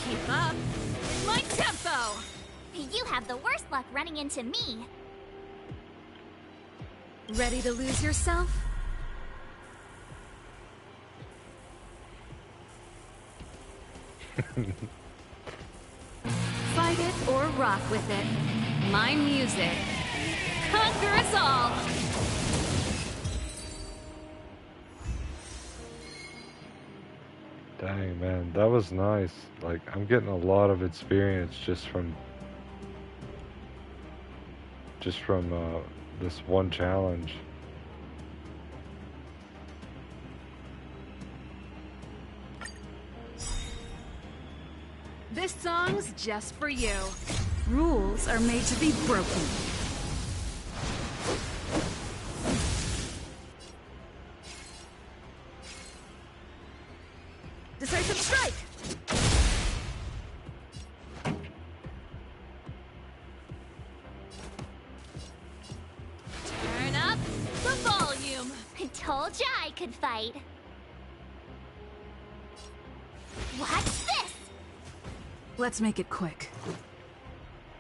Keep up. My tempo! You have the worst luck running into me. Ready to lose yourself? Fight it or rock with it. My music. Conquer us all! Dang, man, that was nice. Like, I'm getting a lot of experience just from this one challenge. This song's just for you. Rules are made to be broken. Decisive strike! Turn up the volume! I told ya I could fight. Watch this! Let's make it quick.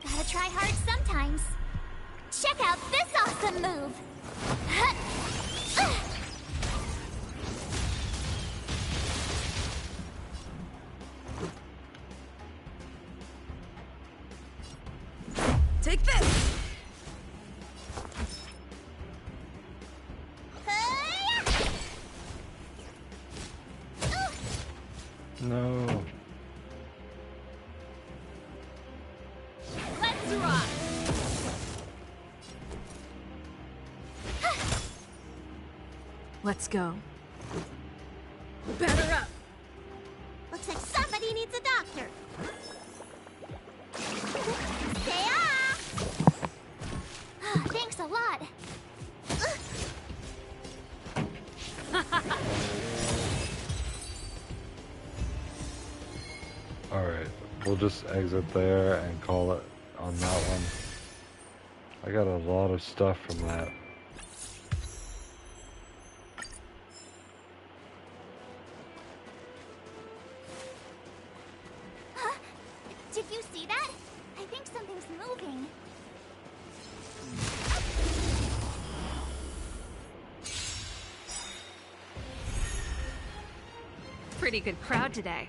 Gotta try hard sometimes. Check out this awesome move! Take this! No. Let's rock! Let's go. Batter up! Looks like somebody needs a doctor. Stay off! Thanks a lot. Alright, we'll just exit there and call it on that one. I got a lot of stuff from that. If you see that, I think something's moving. Pretty good crowd today.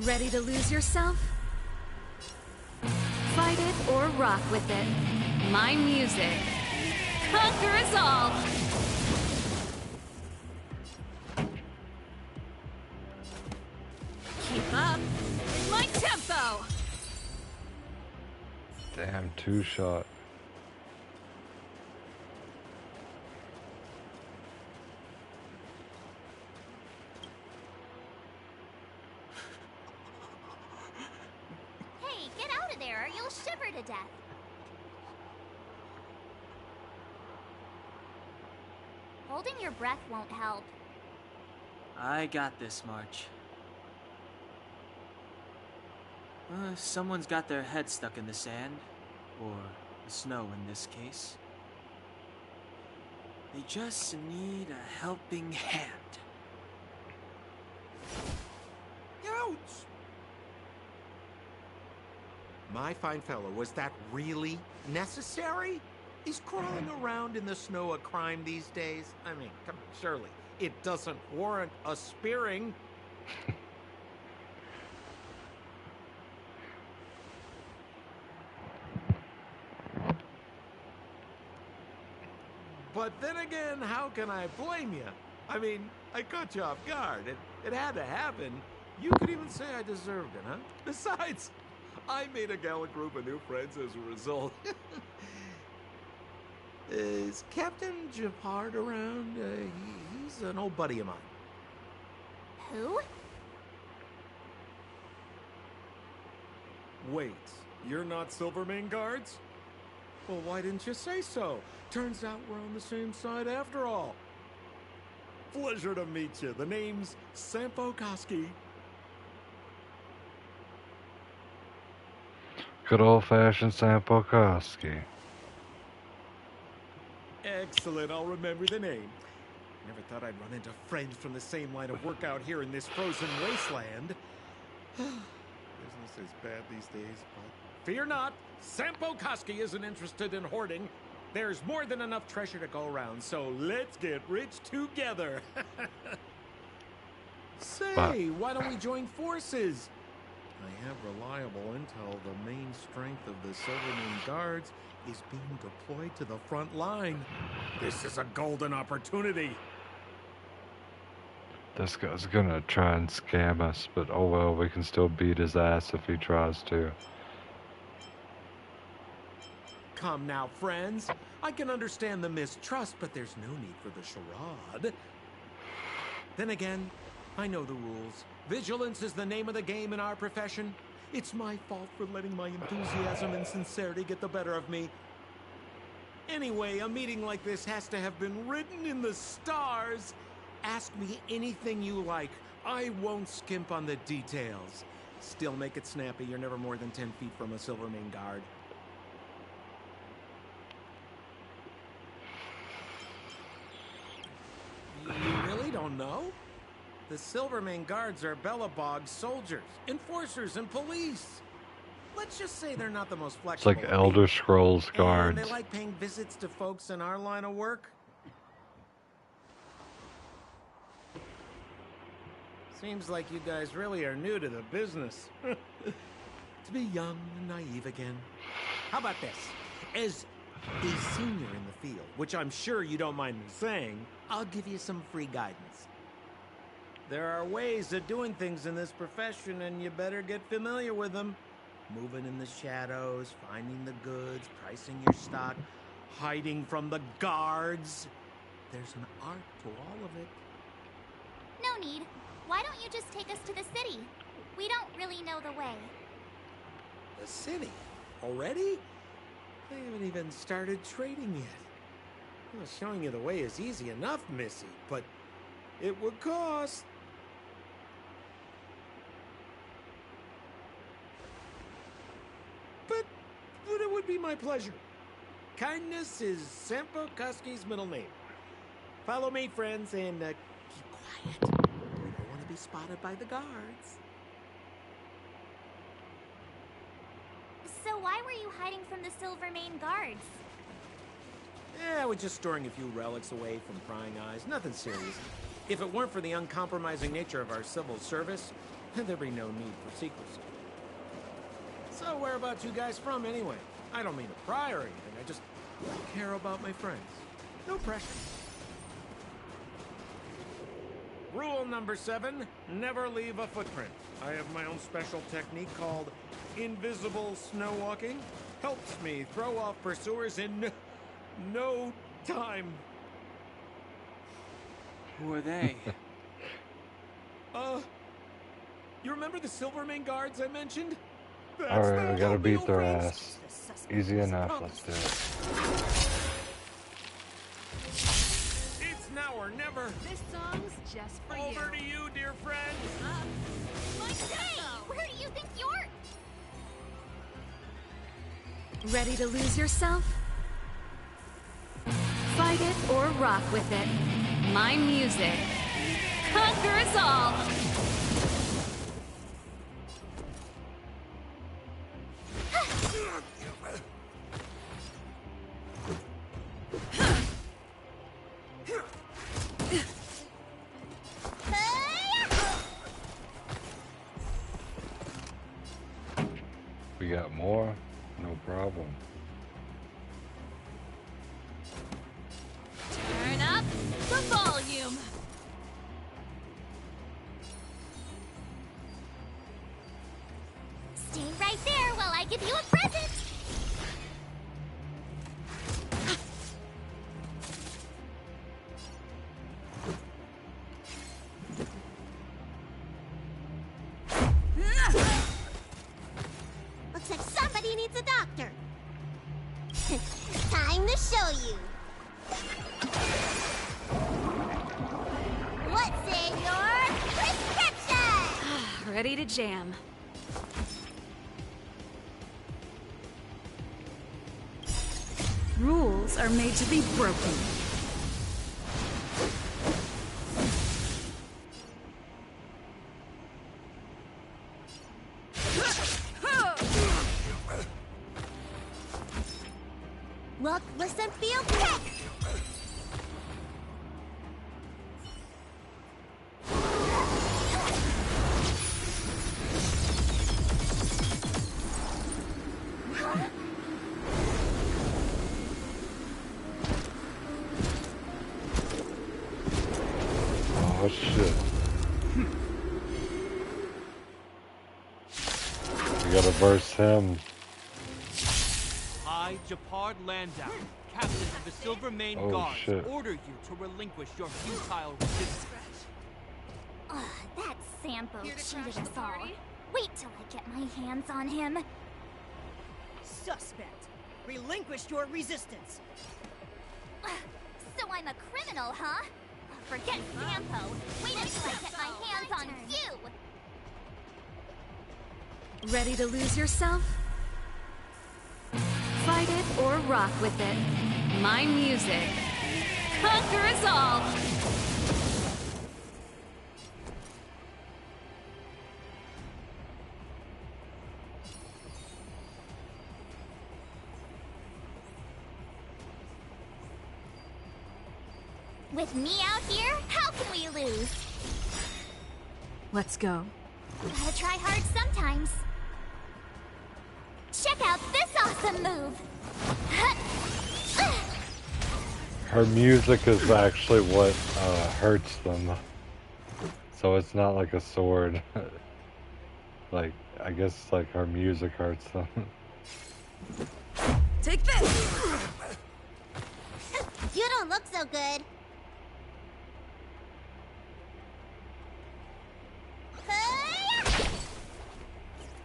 Ready to lose yourself? Fight it or rock with it. My music conquers all. Keep up my tempo. Damn, 2-shot. Hey, get out of there or you'll shiver to death. Holding your breath won't help. I got this, March. Someone's got their head stuck in the sand, or the snow in this case. They just need a helping hand. Ouch! My fine fellow, was that really necessary? Is crawling around in the snow a crime these days? I mean, come on, surely it doesn't warrant a spearing. But then again, how can I blame you? I mean, I caught you off guard. It had to happen. You could even say I deserved it, huh? Besides, I made a gallant group of new friends as a result. Is Captain Gepard around? He's an old buddy of mine. Who? Wait, you're not Silvermane Guards? Well, why didn't you say so? Turns out we're on the same side after all. Pleasure to meet you. The name's Sampo Koski. Good old-fashioned Sampo Koski. Excellent, I'll remember the name. Never thought I'd run into friends from the same line of work out here in this frozen wasteland. Business is bad these days, but fear not, Sampo Koski isn't interested in hoarding. There's more than enough treasure to go around, so let's get rich together. Say, why don't we join forces? I have reliable intel the main strength of the Silvermane Guards is being deployed to the front line. This is a golden opportunity. This guy's gonna try and scam us, but oh well, we can still beat his ass if he tries to. Come now, friends. I can understand the mistrust, but there's no need for the charade. Then again, I know the rules. Vigilance is the name of the game in our profession. It's my fault for letting my enthusiasm and sincerity get the better of me. Anyway, a meeting like this has to have been written in the stars. Ask me anything you like. I won't skimp on the details. Still make it snappy. You're never more than 10 feet from a Silvermane Guard. You really don't know? The Silvermane Guards are Belobog soldiers, enforcers, and police. Let's just say they're not the most It's flexible. like Elder Scrolls guards. And they like paying visits to folks in our line of work. Seems like you guys really are new to the business. To be young and naive again. How about this? As a senior in the field, which I'm sure you don't mind me saying, I'll give you some free guidance. There are ways of doing things in this profession, and you better get familiar with them. Moving in the shadows, finding the goods, pricing your stock, hiding from the guards. There's an art to all of it. No need. Why don't you just take us to the city? We don't really know the way. The city? Already? They haven't even started trading yet. Well, showing you the way is easy enough, Missy, but it would cost. But it would be my pleasure. Kindness is Sampo Koski's middle name. Follow me, friends, and keep quiet. We don't want to be spotted by the guards. why were you hiding from the Silvermane guards? Yeah, we're just storing a few relics away from prying eyes. Nothing serious. If it weren't for the uncompromising nature of our civil service, there'd be no need for secrecy. So whereabouts you guys from, anyway? I don't mean to pry or anything. I just care about my friends. No pressure. Rule number 7, never leave a footprint. I have my own special technique called invisible snow walking. Helps me throw off pursuers in no time. Who are they? You remember the Silvermane guards I mentioned? Alright, we gotta beat their ass. Easy enough, let's do it. It's now or never. This song's just for you. Over to you, dear friend. Hey, where do you think you're... Ready to lose yourself? Fight it or rock with it. My music conquers all. We got more? No problem. Turn up the volume. Stay right there while I give you a present! Looks like somebody needs a doctor. Time to show you. What's in your prescription? Ready to jam. Rules are made to be broken. Look, listen, feel, pick! Oh shit. We gotta verse him. I, Japard Landau, captain of the Silvermane Oh, Guards, shit. order you to relinquish your futile resistance. Ugh, that Sampo cheated us all. Wait till I get my hands on him. Suspect. Relinquished your resistance. So I'm a criminal, huh? Forget Sampo. Wait until I get my hands on you! Ready to lose yourself? Fight it or rock with it. My music conquers all. With me out here, how can we lose? Let's go. Gotta try hard sometimes. Check out this awesome move! Her music is actually what hurts them. So it's not like a sword. Like, I guess like her music hurts them. Take this! You don't look so good.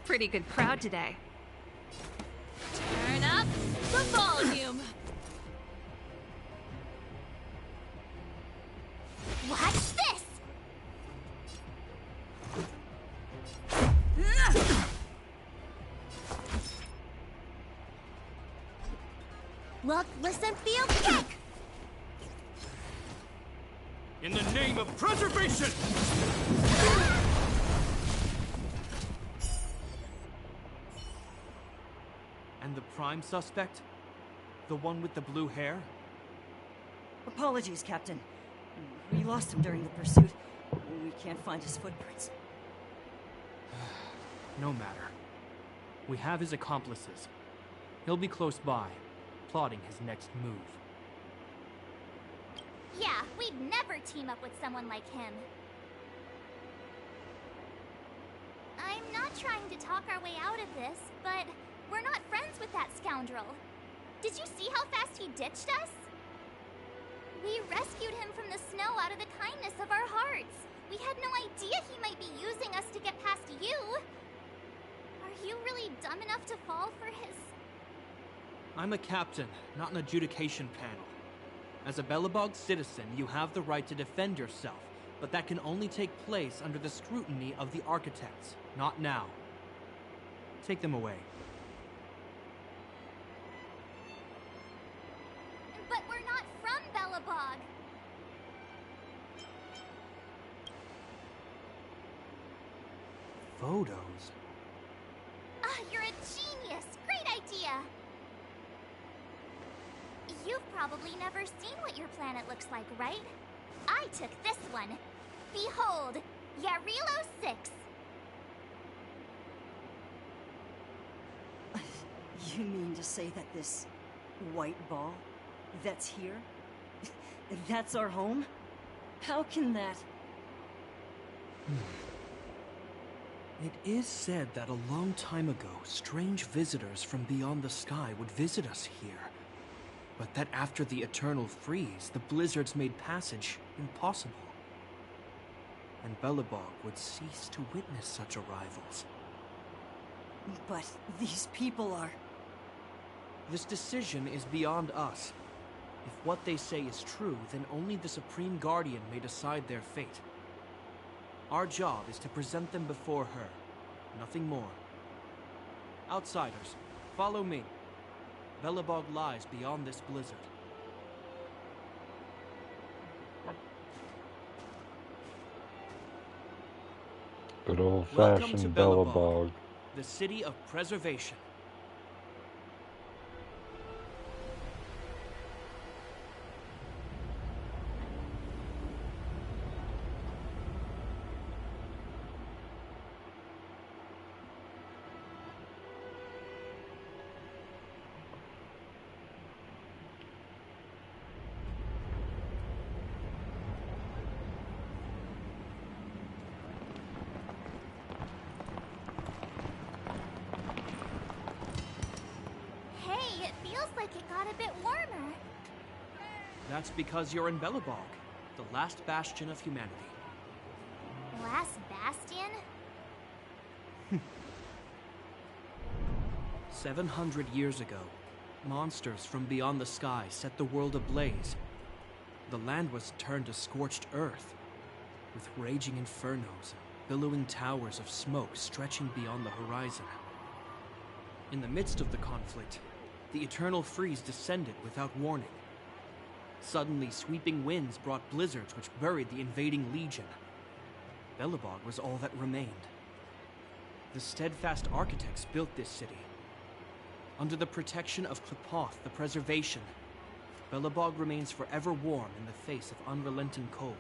Pretty good crowd today. Turn up the volume. Watch this! Look, listen, feel, pick! In the name of preservation! prime suspect? The one with the blue hair? Apologies, Captain. We lost him during the pursuit. We can't find his footprints. No matter. We have his accomplices. He'll be close by, plotting his next move. Yeah, we'd never team up with someone like him. I'm not trying to talk our way out of this, but we're not friends with that scoundrel. Did you see how fast he ditched us? We rescued him from the snow out of the kindness of our hearts. We had no idea he might be using us to get past you. Are you really dumb enough to fall for his... I'm a captain, not an adjudication panel. As a Belobog citizen, you have the right to defend yourself, but that can only take place under the scrutiny of the architects, not now. Take them away. But we're not from Belobog. Photos? Ah, you're a genius! Great idea! You've probably never seen what your planet looks like, right? I took this one. Behold, Yarilo 6. You mean to say that this white ball that's here, that's our home? How can that... It is said that a long time ago, strange visitors from beyond the sky would visit us here. But that after the eternal freeze, the blizzards made passage impossible. And Belobog would cease to witness such arrivals. But these people are... This decision is beyond us. If what they say is true, then only the Supreme Guardian may decide their fate. Our job is to present them before her, nothing more. Outsiders, follow me. Belobog lies beyond this blizzard. Good Welcome to old-fashioned Belobog, Belobog. the city of preservation. Hey, it feels like it got a bit warmer. That's because you're in Belobog, the last bastion of humanity. Last bastion? 700 years ago, monsters from beyond the sky set the world ablaze. The land was turned to scorched earth, with raging infernos and billowing towers of smoke stretching beyond the horizon. In the midst of the conflict, the eternal freeze descended without warning. Suddenly, sweeping winds brought blizzards which buried the invading legion. Belobog was all that remained. The steadfast architects built this city. Under the protection of Qlipoth, the preservation, Belobog remains forever warm in the face of unrelenting cold.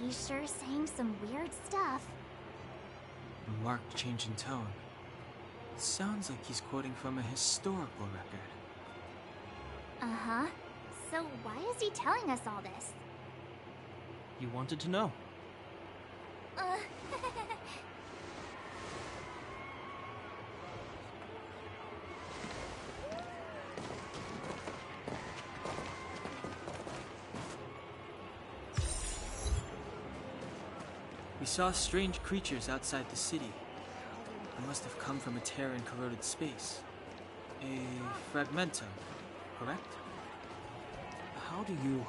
He's sure saying some weird stuff. A marked change in tone. It sounds like he's quoting from a historical record. Uh-huh. So why is he telling us all this? You wanted to know. We saw strange creatures outside the city. They must have come from a tear in corroded space. A fragmentum, correct? How do you...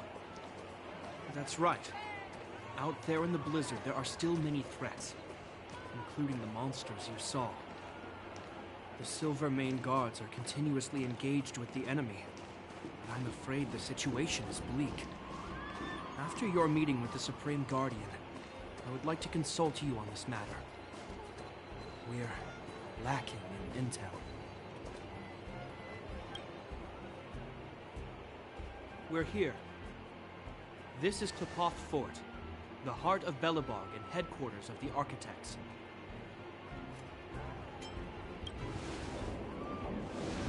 That's right. Out there in the blizzard, there are still many threats, including the monsters you saw. The Silvermane guards are continuously engaged with the enemy, and I'm afraid the situation is bleak. After your meeting with the Supreme Guardian, I would like to consult you on this matter. We're lacking in intel. we're here. This is Qlipoth Fort, the heart of Belobog and headquarters of the Architects.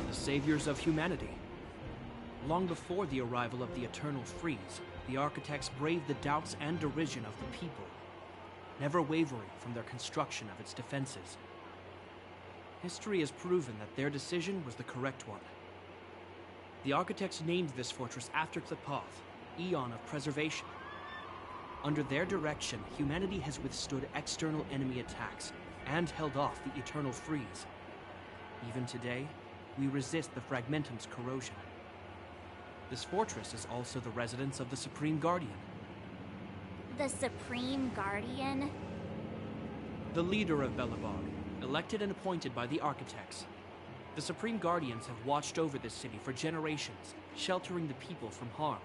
The saviors of humanity. Long before the arrival of the Eternal Freeze, the Architects braved the doubts and derision of the people, never wavering from their construction of its defenses. History has proven that their decision was the correct one. The Architects named this fortress after Qlipoth, Eon of Preservation. Under their direction, humanity has withstood external enemy attacks and held off the Eternal Freeze. Even today, we resist the Fragmentum's corrosion. This fortress is also the residence of the Supreme Guardian. The Supreme Guardian? The leader of Belobog, elected and appointed by the Architects. The Supreme Guardians have watched over this city for generations, sheltering the people from harm.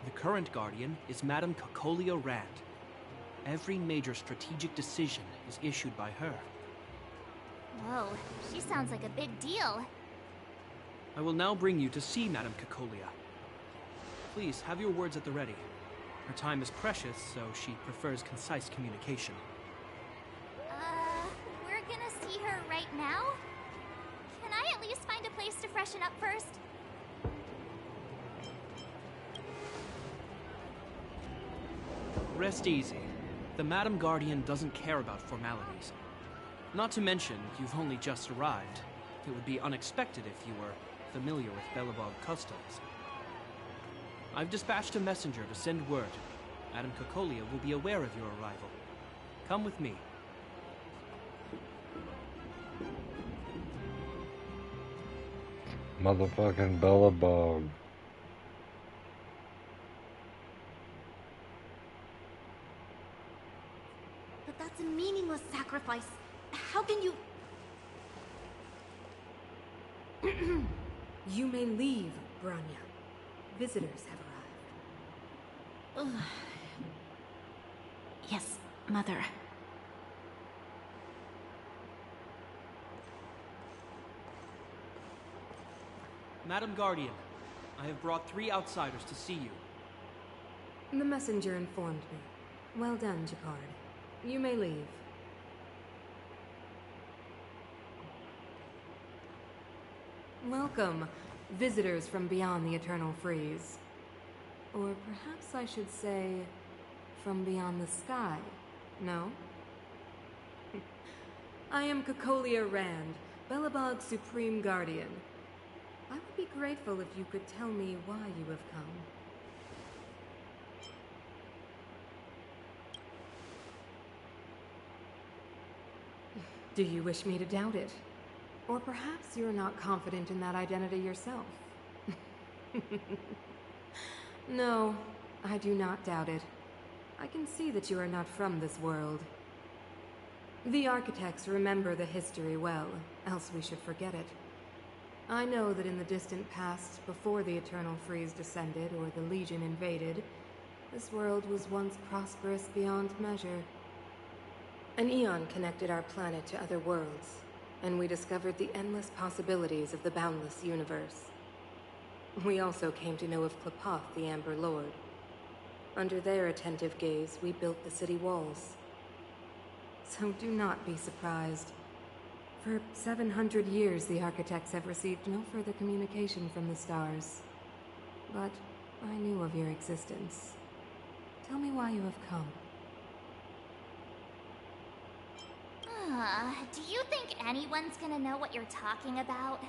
The current Guardian is Madame Cocolia Rand. Every major strategic decision is issued by her. Whoa, she sounds like a big deal. I will now bring you to see Madame Cocolia. Please, have your words at the ready. Her time is precious, so she prefers concise communication. We're gonna see her right now? Can I at least find a place to freshen up first? Rest easy. The Madame Guardian doesn't care about formalities. Not to mention, you've only just arrived. It would be unexpected if you were familiar with Belobog customs. I've dispatched a messenger to send word. Madame Cocolia will be aware of your arrival. Come with me. Motherfucking Belobog. But that's a meaningless sacrifice. How can you... You may leave, Bronya. Visitors have arrived. Yes, Mother. Madame Guardian, I have brought 3 outsiders to see you. The messenger informed me. Well done, Gepard. You may leave. Welcome, visitors from beyond the Eternal Freeze. Or perhaps I should say, from beyond the sky, no? I am Cocolia Rand, Belobog's Supreme Guardian. I would be grateful if you could tell me why you have come. Do you wish me to doubt it? Or perhaps you're not confident in that identity yourself. No, I do not doubt it. I can see that you are not from this world. The Architects remember the history well, else we should forget it. I know that in the distant past, before the Eternal Freeze descended or the Legion invaded, this world was once prosperous beyond measure. An eon connected our planet to other worlds, and we discovered the endless possibilities of the boundless universe. We also came to know of Qlipoth, the Amber Lord. Under their attentive gaze, we built the city walls. So do not be surprised. For 700 years, the Architects have received no further communication from the stars. But I knew of your existence. Tell me why you have come. Do you think anyone's gonna know what you're talking about?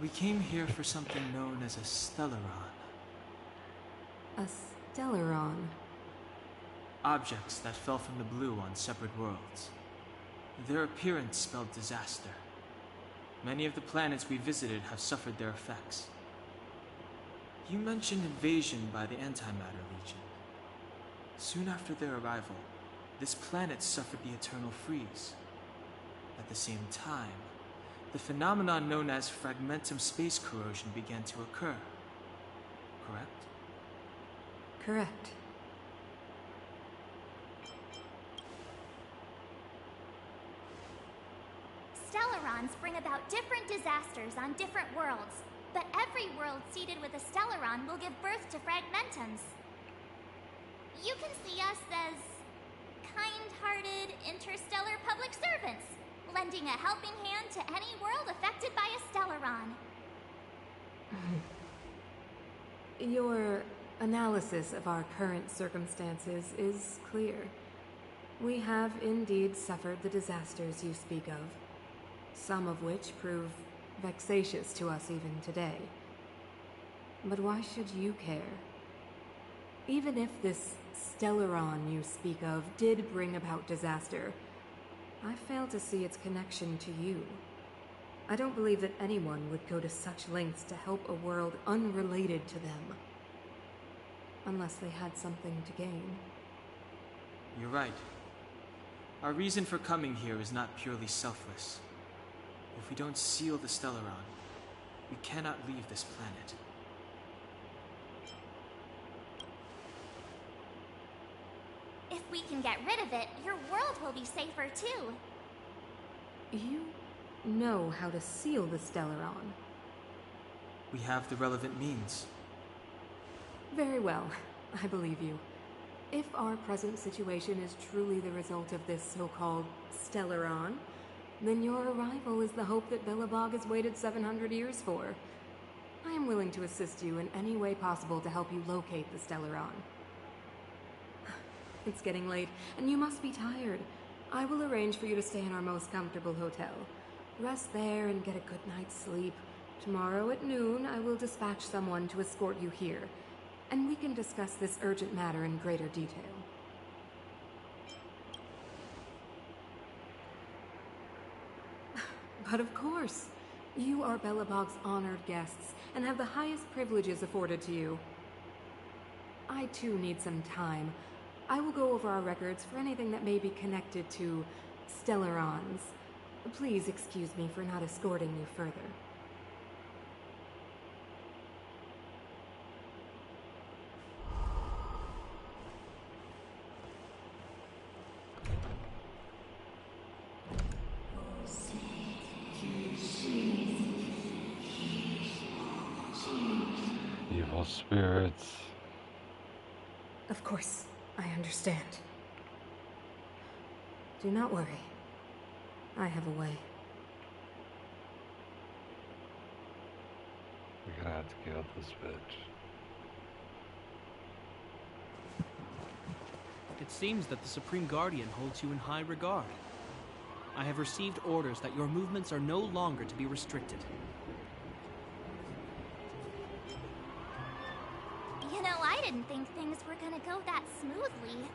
We came here for something known as a Stellaron. A Stellaron? Objects that fell from the blue on separate worlds. Their appearance spelled disaster. Many of the planets we visited have suffered their effects. You mentioned invasion by the Antimatter Legion. Soon after their arrival, this planet suffered the Eternal Freeze. At the same time, the phenomenon known as Fragmentum space corrosion began to occur. Correct? Correct. Stellarons bring about different disasters on different worlds. But every world seeded with a Stellaron will give birth to fragmentums. You can see us as kind-hearted interstellar public servants, lending a helping hand to any world affected by a Stellaron. Your analysis of our current circumstances is clear. We have indeed suffered the disasters you speak of, some of which prove vexatious to us even today. But why should you care? Even if this Stellaron you speak of did bring about disaster, I fail to see its connection to you. I don't believe that anyone would go to such lengths to help a world unrelated to them. Unless they had something to gain. You're right. Our reason for coming here is not purely selfless. If we don't seal the Stellaron, we cannot leave this planet. If we can get rid of it, your world will be safer too. You know how to seal the Stellaron. We have the relevant means. Very well, I believe you. If our present situation is truly the result of this so-called Stellaron, then your arrival is the hope that Belobog has waited 700 years for. I am willing to assist you in any way possible to help you locate the Stellaron. It's getting late, and you must be tired. I will arrange for you to stay in our most comfortable hotel. Rest there and get a good night's sleep. Tomorrow at noon, I will dispatch someone to escort you here, and we can discuss this urgent matter in greater detail. But of course, you are Belobog's honored guests and have the highest privileges afforded to you. I too need some time. I will go over our records for anything that may be connected to Stellarons. Please excuse me for not escorting you further. Evil spirits. Of course, I understand. Do not worry. I have a way. We're gonna have to kill this bitch. It seems that the Supreme Guardian holds you in high regard. I have received orders that your movements are no longer to be restricted. You know, I didn't think things were gonna go that smoothly.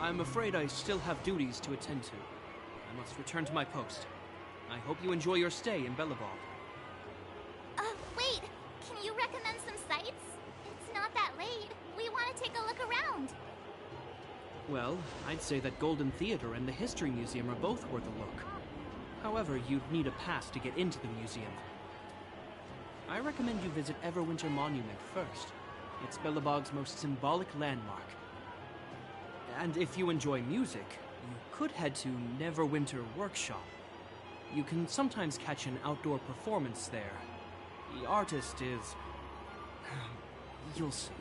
I'm afraid I still have duties to attend to. I must return to my post. I hope you enjoy your stay in Belobog. Wait! Can you recommend some sites? It's not that late. We want to take a look around. Well, I'd say that Golden Theater and the History Museum are both worth a look. However, you'd need a pass to get into the museum. I recommend you visit Everwinter Monument first. It's Belobog's most symbolic landmark. And if you enjoy music, you could head to Neverwinter Workshop. You can sometimes catch an outdoor performance there. The artist is... you'll see.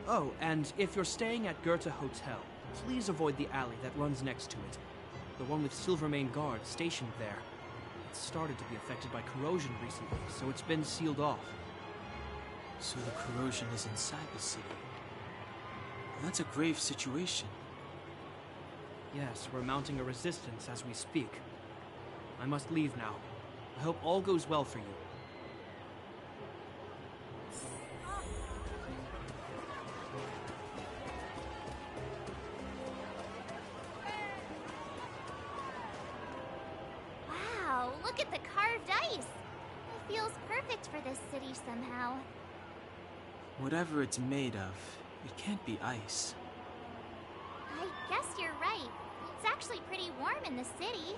Oh, and if you're staying at Goethe Hotel, please avoid the alley that runs next to it. The one with Silvermane guards stationed there. It's started to be affected by corrosion recently, so it's been sealed off. So the corrosion is inside the city. That's a grave situation. Yes, we're mounting a resistance as we speak. I must leave now. I hope all goes well for you. Wow, look at the carved ice. It feels perfect for this city somehow. Whatever it's made of, it can't be ice. I guess you're right. It's actually pretty warm in the city.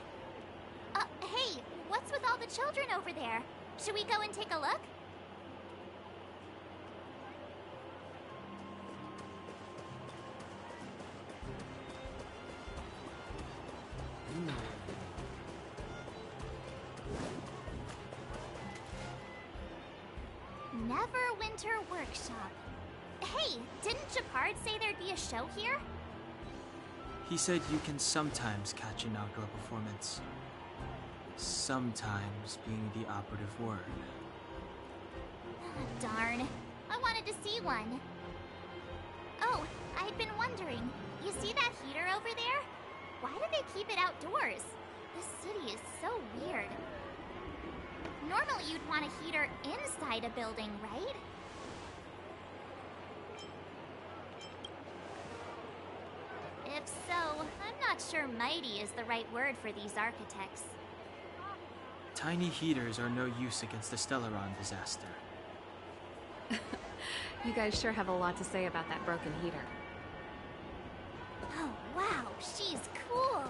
Hey, what's with all the children over there? Should we go and take a look? Everwinter Workshop. Hey, didn't Japard say there'd be a show here? He said you can sometimes catch an outdoor performance. Sometimes being the operative word. Darn. I wanted to see one. Oh, I'd been wondering. You see that heater over there? Why do they keep it outdoors? This city is so weird. Normally you'd want a heater inside a building, right? If so, I'm not sure mighty is the right word for these architects. Tiny heaters are no use against the Stellaron disaster. You guys sure have a lot to say about that broken heater. Oh, wow, she's cool.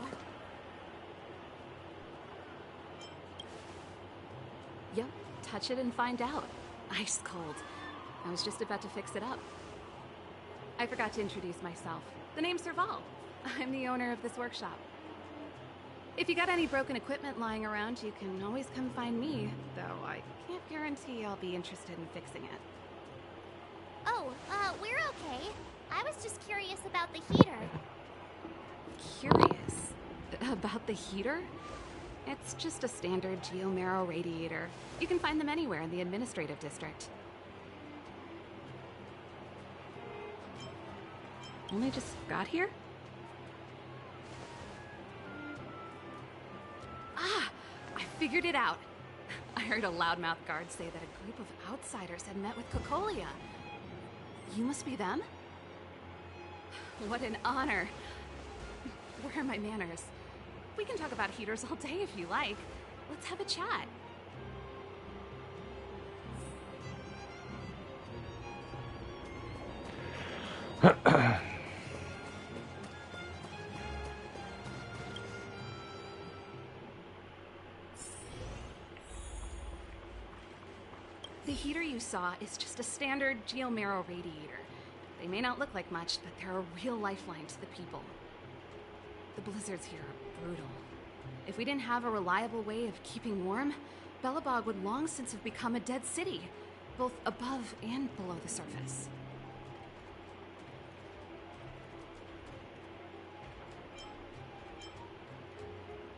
Yep, touch it and find out. Ice cold. I was just about to fix it up. I forgot to introduce myself. The name's Serval. I'm the owner of this workshop. If you got any broken equipment lying around, you can always come find me, though I can't guarantee I'll be interested in fixing it. Oh, we're okay. I was just curious about the heater. Curious? About the heater? It's just a standard Geomarrow radiator. You can find them anywhere in the administrative district. Only just got here? Ah! I figured it out! I heard a loudmouth guard say that a group of outsiders had met with Cocolia. You must be them? What an honor. Where are my manners? We can talk about heaters all day if you like. Let's have a chat. The heater you saw is just a standard Geomarrow radiator. They may not look like much, but they're a real lifeline to the people. The blizzards here are brutal. If we didn't have a reliable way of keeping warm, Belobog would long since have become a dead city, both above and below the surface.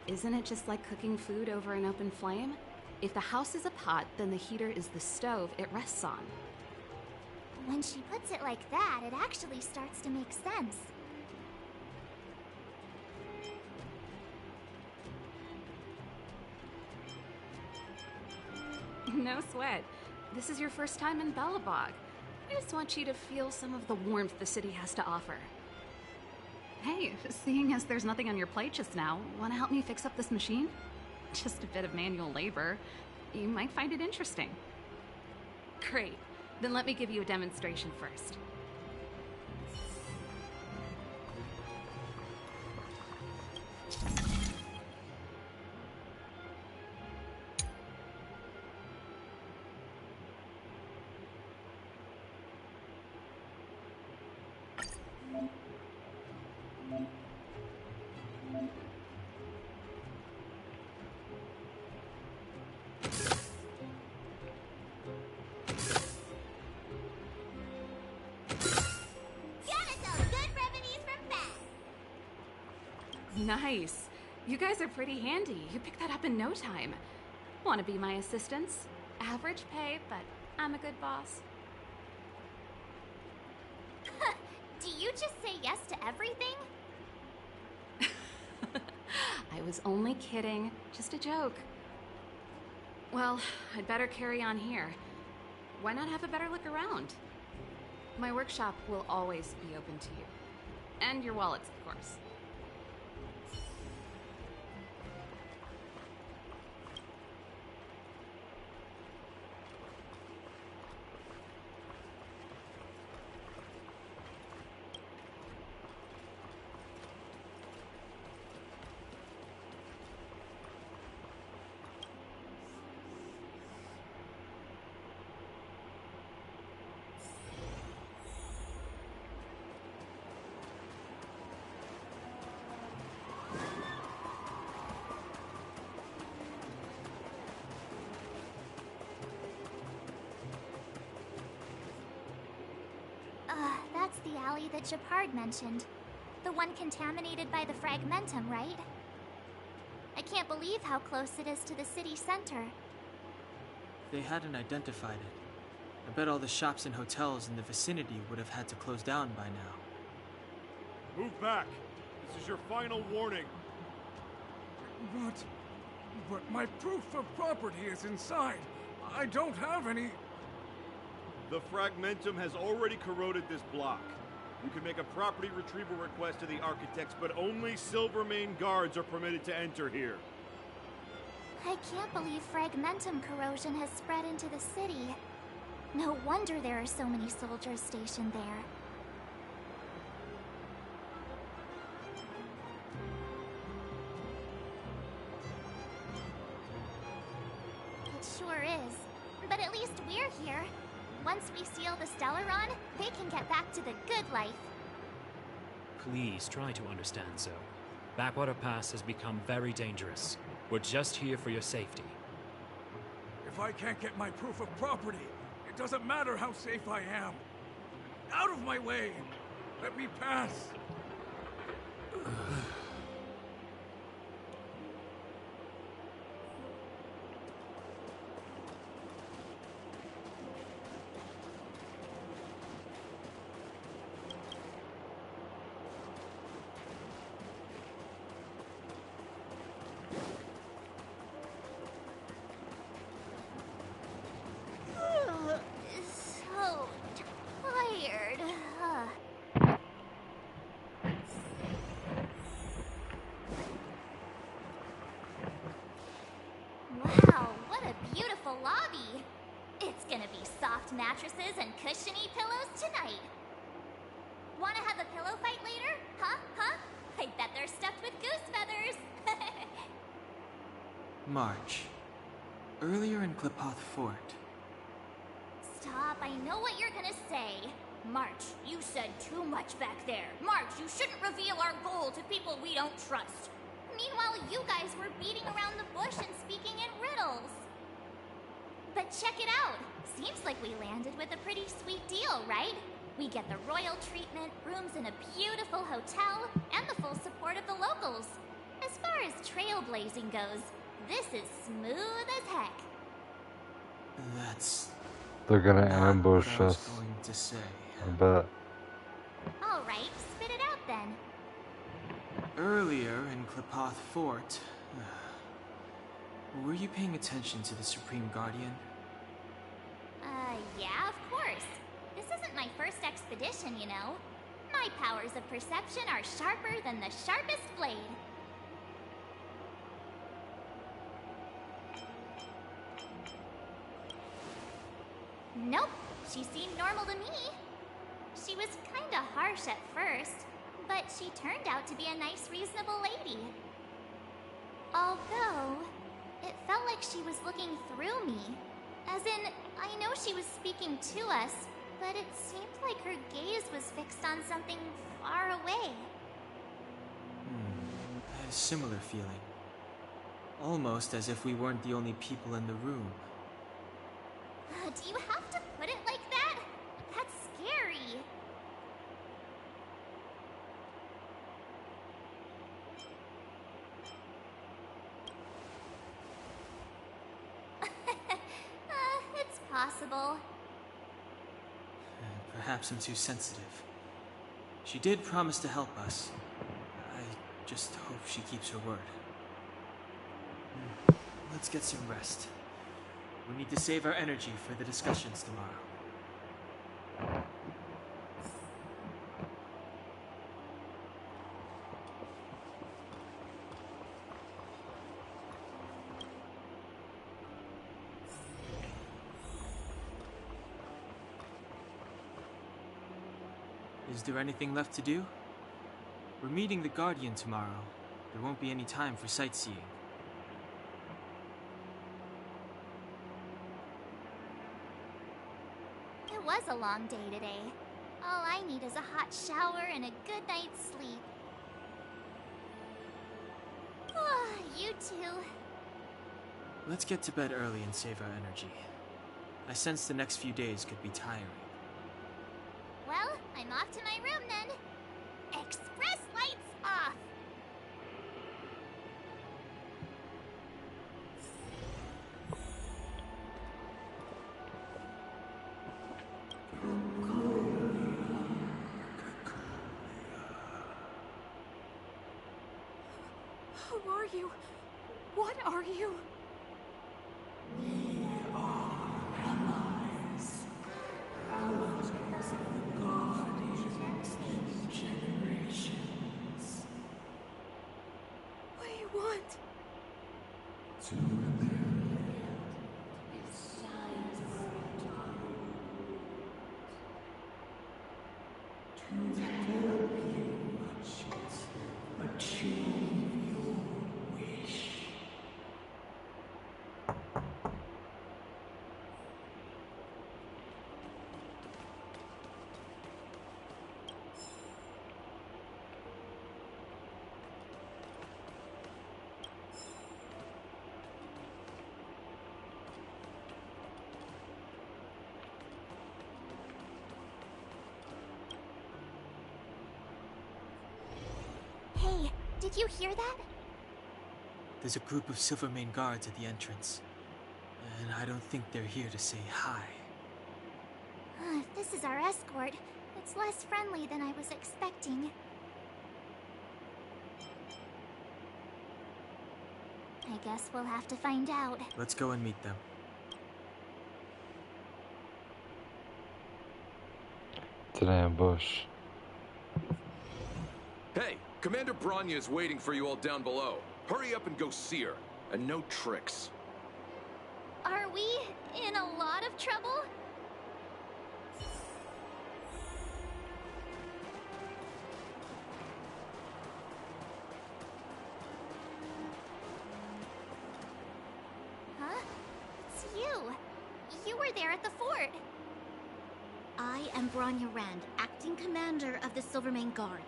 Isn't it just like cooking food over an open flame? If the house is a pot, then the heater is the stove it rests on. When she puts it like that, it actually starts to make sense. No sweat. This is your first time in Belobog. I just want you to feel some of the warmth the city has to offer. Hey, seeing as there's nothing on your plate just now, want to help me fix up this machine? Just a bit of manual labor. You might find it interesting. Great. Then let me give you a demonstration first. Nice. You guys are pretty handy. You picked that up in no time. Want to be my assistants? Average pay, but I'm a good boss. Do you just say yes to everything? I was only kidding. Just a joke. Well, I'd better carry on here. Why not have a better look around? My workshop will always be open to you. And your wallets, of course. valley that Shepard mentioned. The one contaminated by the Fragmentum, right? I can't believe how close it is to the city center. They hadn't identified it. I bet all the shops and hotels in the vicinity would have had to close down by now. Move back. This is your final warning. But my proof of property is inside. I don't have any. The Fragmentum has already corroded this block. You can make a property retrieval request to the architects, but only Silvermane guards are permitted to enter here. I can't believe Fragmentum corrosion has spread into the city. No wonder there are so many soldiers stationed there. It sure is. But at least we're here. Once we seal the Stellaron, they can get back to the good life. Please try to understand, Zoe. Backwater Pass has become very dangerous. We're just here for your safety. If I can't get my proof of property, it doesn't matter how safe I am. Out of my way! Let me pass! So tired. Wow, what a beautiful lobby. It's gonna be soft mattresses and cushiony pillows tonight. Wanna have a pillow fight later? Huh? I bet they're stuffed with goose feathers. March. Earlier in Qlipoth Fort. Stop, I know what you're gonna say. March, you said too much back there. March, you shouldn't reveal our goal to people we don't trust. Meanwhile, you guys were beating around the bush and speaking in riddles. But check it out. Seems like we landed with a pretty sweet deal, right? We get the royal treatment, rooms in a beautiful hotel, and the full support of the locals. As far as trailblazing goes, this is smooth as heck. That's... They're gonna not ambush what I was us. going to say. I bet. Alright, spit it out then. Earlier in Qlipoth Fort, were you paying attention to the Supreme Guardian? Yeah, of course. This isn't my first expedition, you know. My powers of perception are sharper than the sharpest blade. Nope, she seemed normal to me. She was kinda harsh at first, but she turned out to be a nice, reasonable lady. Although, it felt like she was looking through me. As in, I know she was speaking to us, but it seemed like her gaze was fixed on something far away. I had a similar feeling. Almost as if we weren't the only people in the room. Do you have to put it like that? That's scary. It's possible. Perhaps I'm too sensitive. She did promise to help us. I just hope she keeps her word. Let's get some rest. We need to save our energy for the discussions tomorrow. Is there anything left to do? We're meeting the Guardian tomorrow. There won't be any time for sightseeing. It was a long day today. All I need is a hot shower and a good night's sleep. You too. Let's get to bed early and save our energy. I sense the next few days could be tiring. Well, I'm off to my room then. Express lights off! Who are you? What are you? What do you want? Hey, did you hear that? There's a group of Silvermane guards at the entrance. And I don't think they're here to say hi. If this is our escort, it's less friendly than I was expecting. I guess we'll have to find out. Let's go and meet them. It's an ambush. Hey, Commander Bronya is waiting for you all down below. Hurry up and go see her. And no tricks. Are we in a lot of trouble? Huh? It's you. You were there at the fort. I am Bronya Rand, acting commander of the Silvermane Guards.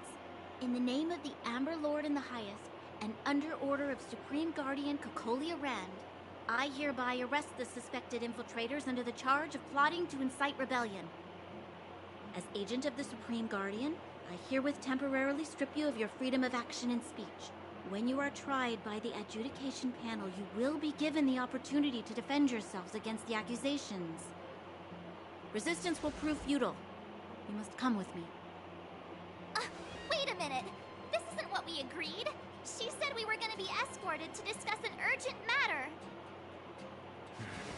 In the name of the Amber Lord in the Highest, and under order of Supreme Guardian Cocolia Rand, I hereby arrest the suspected infiltrators under the charge of plotting to incite rebellion. As agent of the Supreme Guardian, I herewith temporarily strip you of your freedom of action and speech. When you are tried by the adjudication panel, you will be given the opportunity to defend yourselves against the accusations. Resistance will prove futile. You must come with me. Wait a minute. This isn't what we agreed. She said we were going to be escorted to discuss an urgent matter.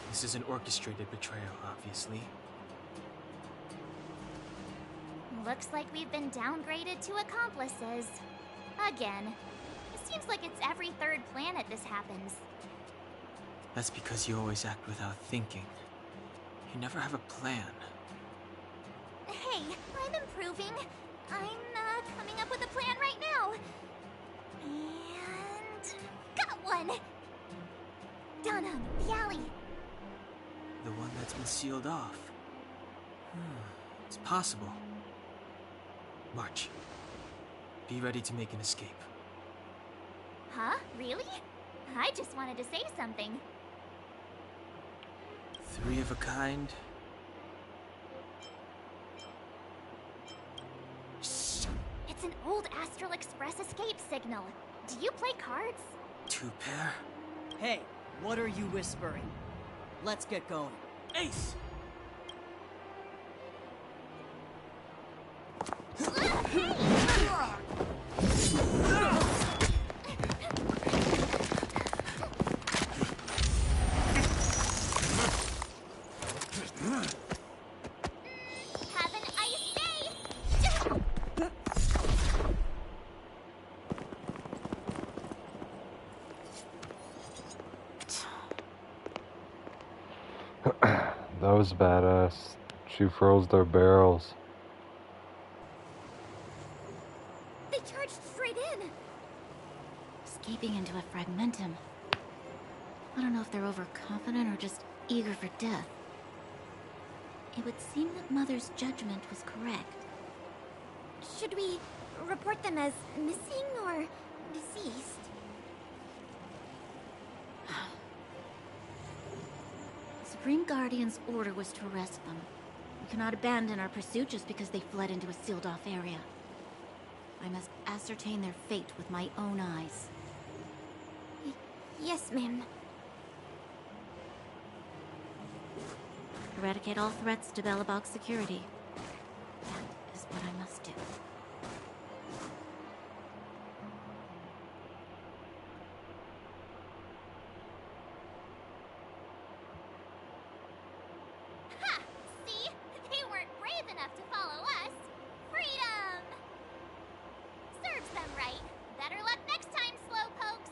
This is an orchestrated betrayal, obviously. Looks like we've been downgraded to accomplices. Again. It seems like it's every third planet this happens. That's because you always act without thinking. You never have a plan. Hey, I'm improving. I'm coming up with a plan right now. And... got one! Dunham, the alley. The one that's been sealed off. It's possible. March. Be ready to make an escape. Huh? Really? I just wanted to say something. 3 of a kind. Shh! It's an old Astral Express escape signal. Do you play cards? 2 pair? Hey, what are you whispering? Let's get going. Ace! Have an ice day! That was badass. She froze their barrels. They charged straight in! Escaping into a fragmentum. I don't know if they're overconfident or just eager for death. It would seem that Mother's judgment was correct. Should we report them as missing or deceased? The Supreme Guardian's order was to arrest them. We cannot abandon our pursuit just because they fled into a sealed-off area. I must ascertain their fate with my own eyes. Yes, ma'am. Eradicate all threats to Belobog's security. That is what I must do. Ha! See? They weren't brave enough to follow us. Freedom! Serves them right. Better luck next time, slowpokes.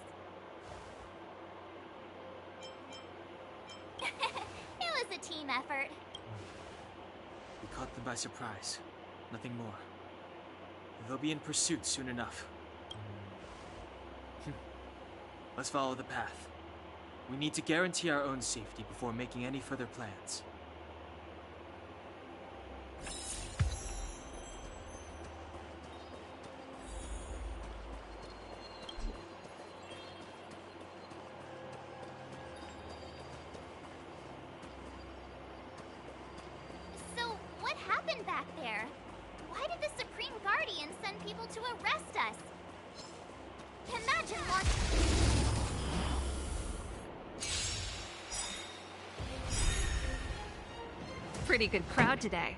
It was a team effort. We caught them by surprise. Nothing more. They'll be in pursuit soon enough. Let's follow the path. We need to guarantee our own safety before making any further plans. So, what happened back there? Why did the Supreme Guardian send people to arrest us? Imagine what... Pretty good crowd today.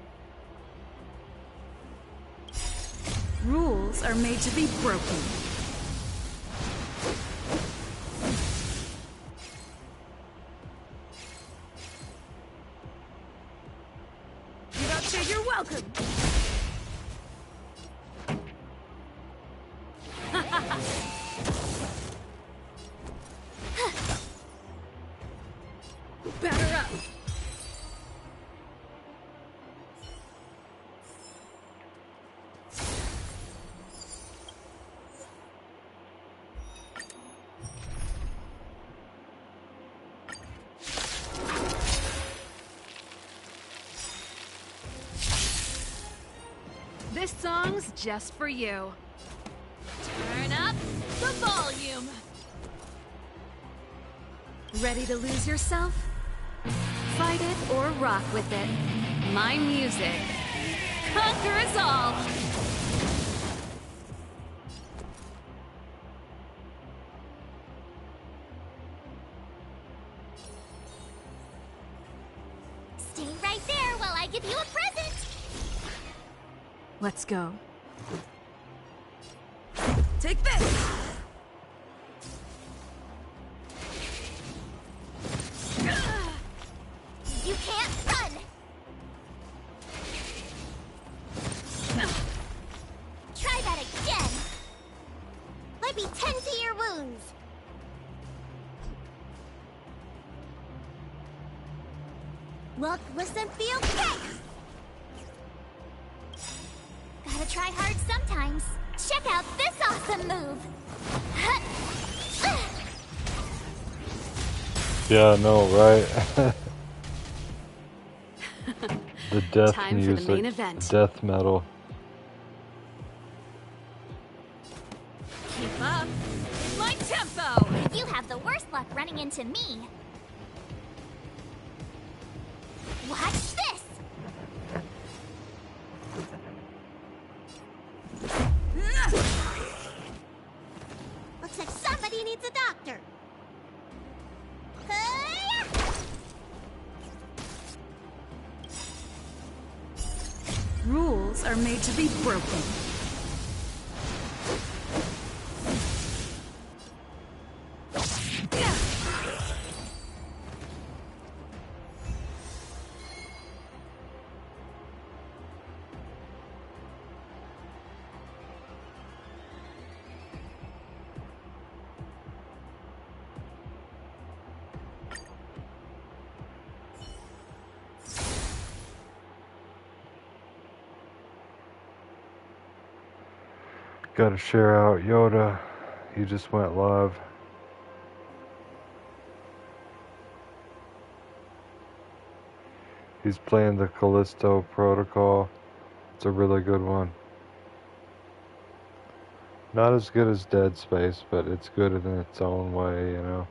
Rules are made to be broken. You don't say you're welcome. Batter up. This song's just for you. Turn up the volume. Ready to lose yourself? Fight it or rock with it. My music conquers all. Stay right there while I give you a present! Let's go. Take this! You can't run! Try that again! Let me tend to your wounds. Look, listen, feel, kick! Gotta try hard sometimes. Check out this awesome move! Yeah, I know, right? The death Time music, for the main event. death metal. Keep up with my tempo! You have the worst luck running into me. Watch this! Looks like somebody needs a doctor. Rules are made to be broken. Gotta share out Yoda. He just went live. He's playing the Callisto Protocol. It's a really good one. Not as good as Dead Space, but it's good in its own way, you know.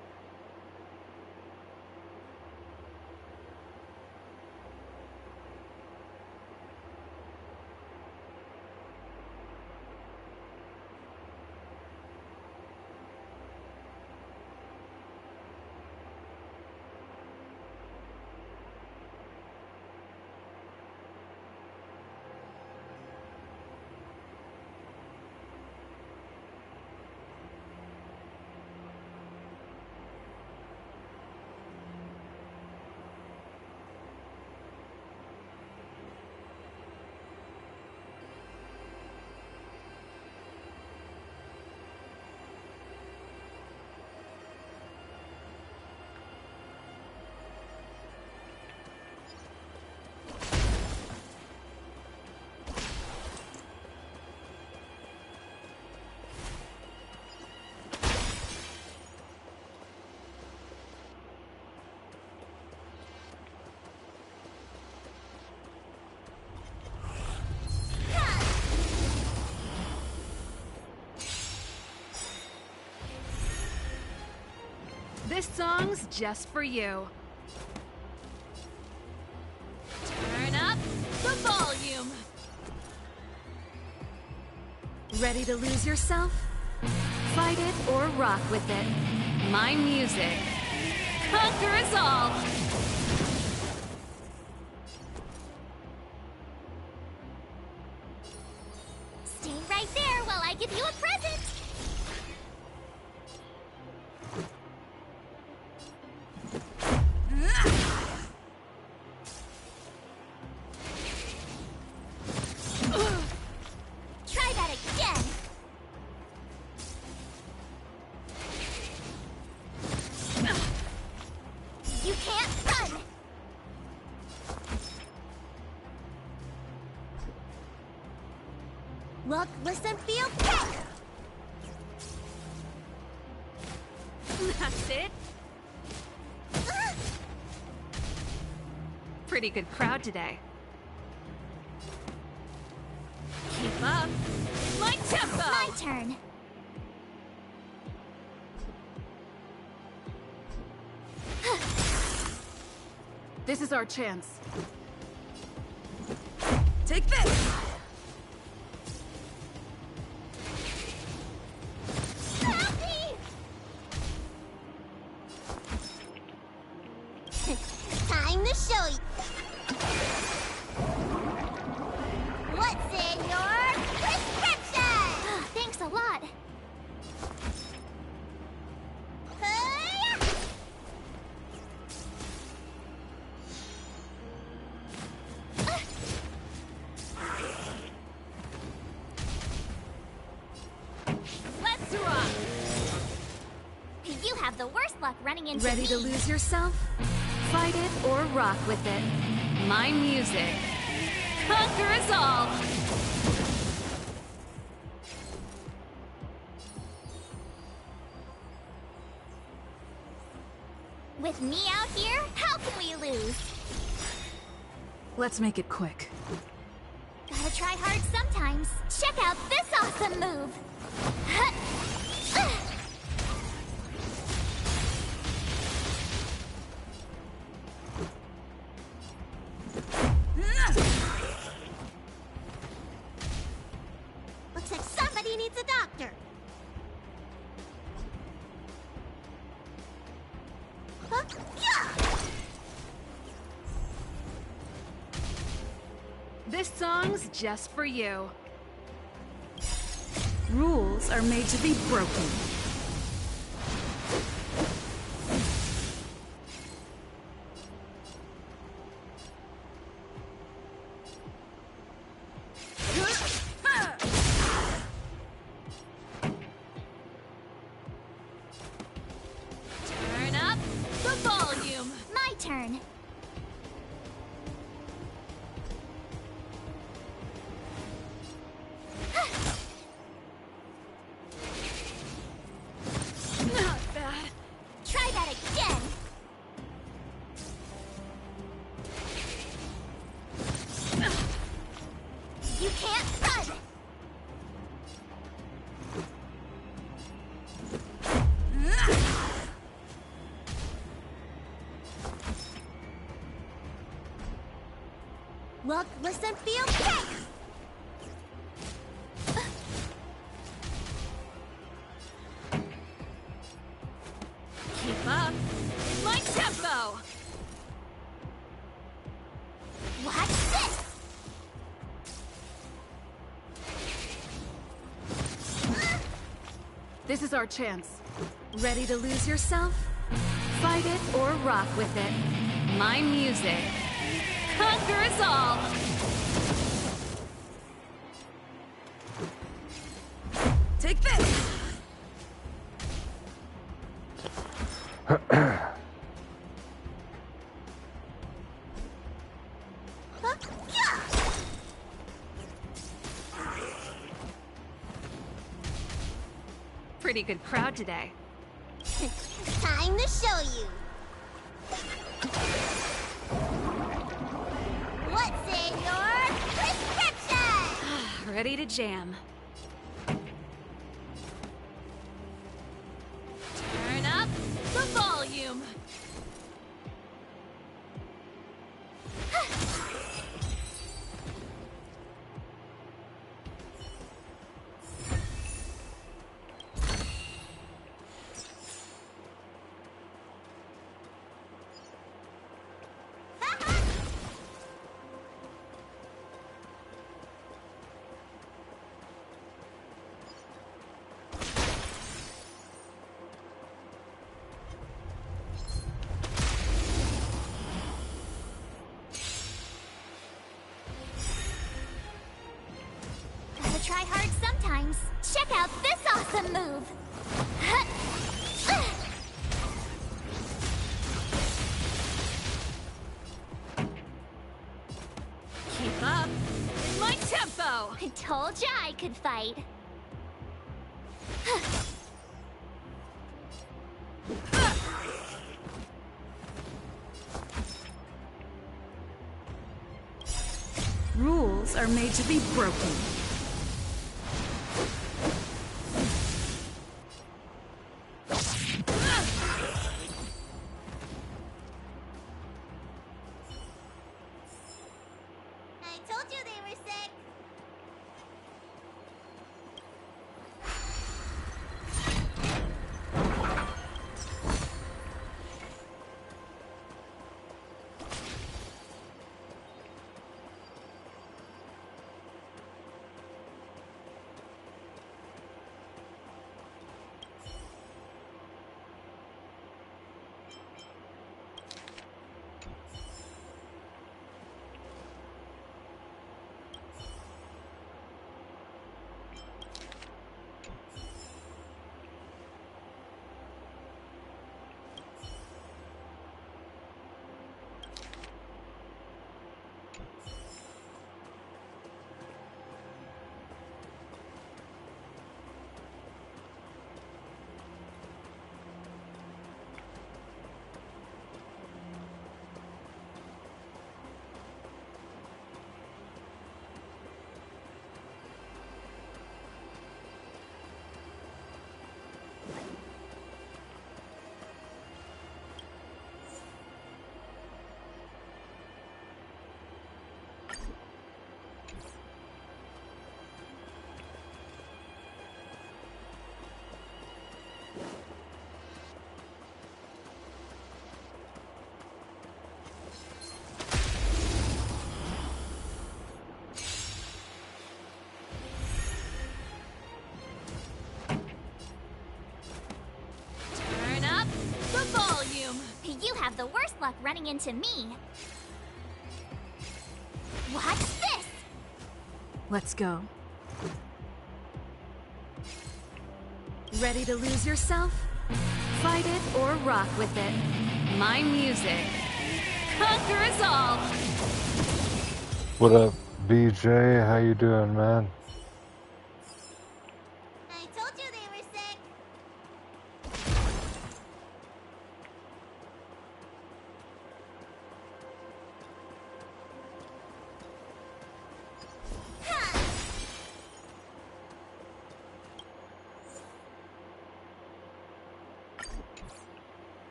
This song's just for you. Turn up the volume. Ready to lose yourself? Fight it or rock with it. My music. Conquer us all! Stay right there while I give you a present. Try that again. You can't run. Look, listen, feel, kick! That's it. Pretty good crowd today. Keep up. My tempo! My turn. This is our chance. Take this! Help me! Time to show you. What's in your prescription? Thanks a lot. Let's rock! You have the worst luck running into Ready me. to lose yourself? Fight it or rock with it. My music. Conquer us all! With me out here, how can we lose? Let's make it quick. Gotta try hard sometimes. Check out this awesome move. Looks like somebody needs a doctor. Huh? Yeah! This song's just for you. Rules are made to be broken. Turn up the volume. My turn. Not bad. Try that again. You can't run. Look, listen, feel, kick! Keep up. My tempo. Watch this. This is our chance. Ready to lose yourself? Fight it or rock with it. My music. Conquer us all. Take this! Pretty good crowd today. Time to show you. What's in your prescription? Ready to jam. Turn up the volume. sometimes. Check out this awesome move! Keep up! My tempo! I told ya I could fight. Rules are made to be broken. I told you they were sick. Turn up the volume! You have the worst luck running into me. Watch this! Let's go. Ready to lose yourself? Fight it or rock with it. My music. Conquer us all! What up, BJ? How you doing, man? I told you they were sick.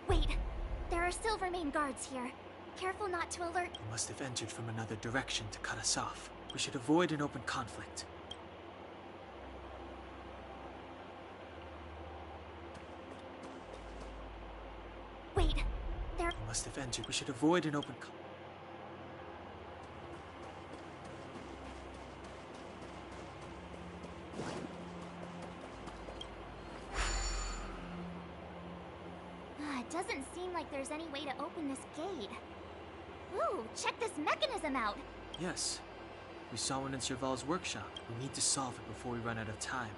Wait, there are Silvermane guards here. Careful not to alert. They must have entered from another direction to cut us off. We should avoid an open conflict. Wait, there... They must have entered. We should avoid an open conflict. It doesn't seem like there's any way to open this gate. Ooh, check this mechanism out. Yes. We saw one in Serval's workshop. We need to solve it before we run out of time.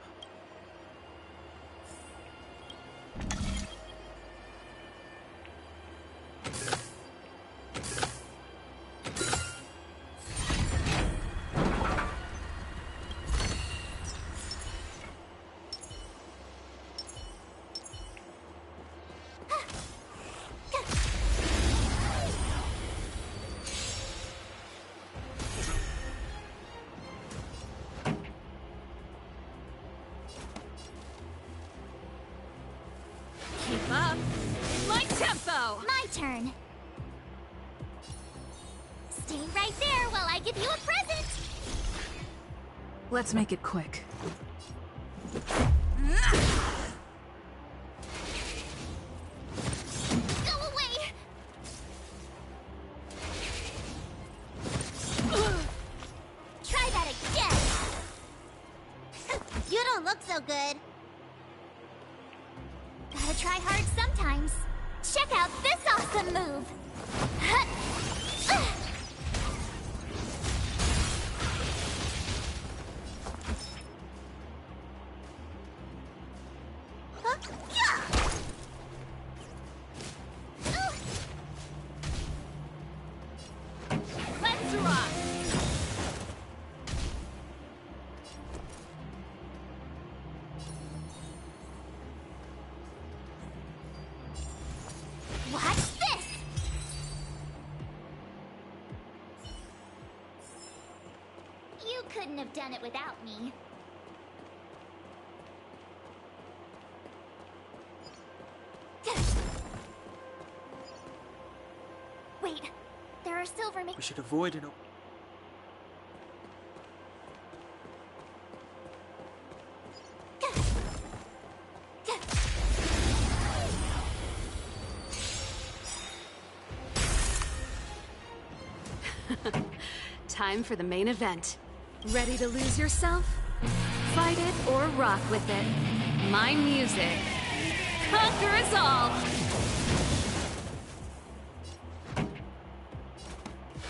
Keep up! My tempo! My turn. Stay right there while I give you a present. Let's make it quick. Go away. Try that again. You don't look so good. Gotta try hard sometimes. Check out this awesome move! Let's rock! Watch this! You couldn't have done it without me. Wait, there are silver We should avoid an... Time for the main event. Ready to lose yourself? Fight it or rock with it. My music. Conquer us all!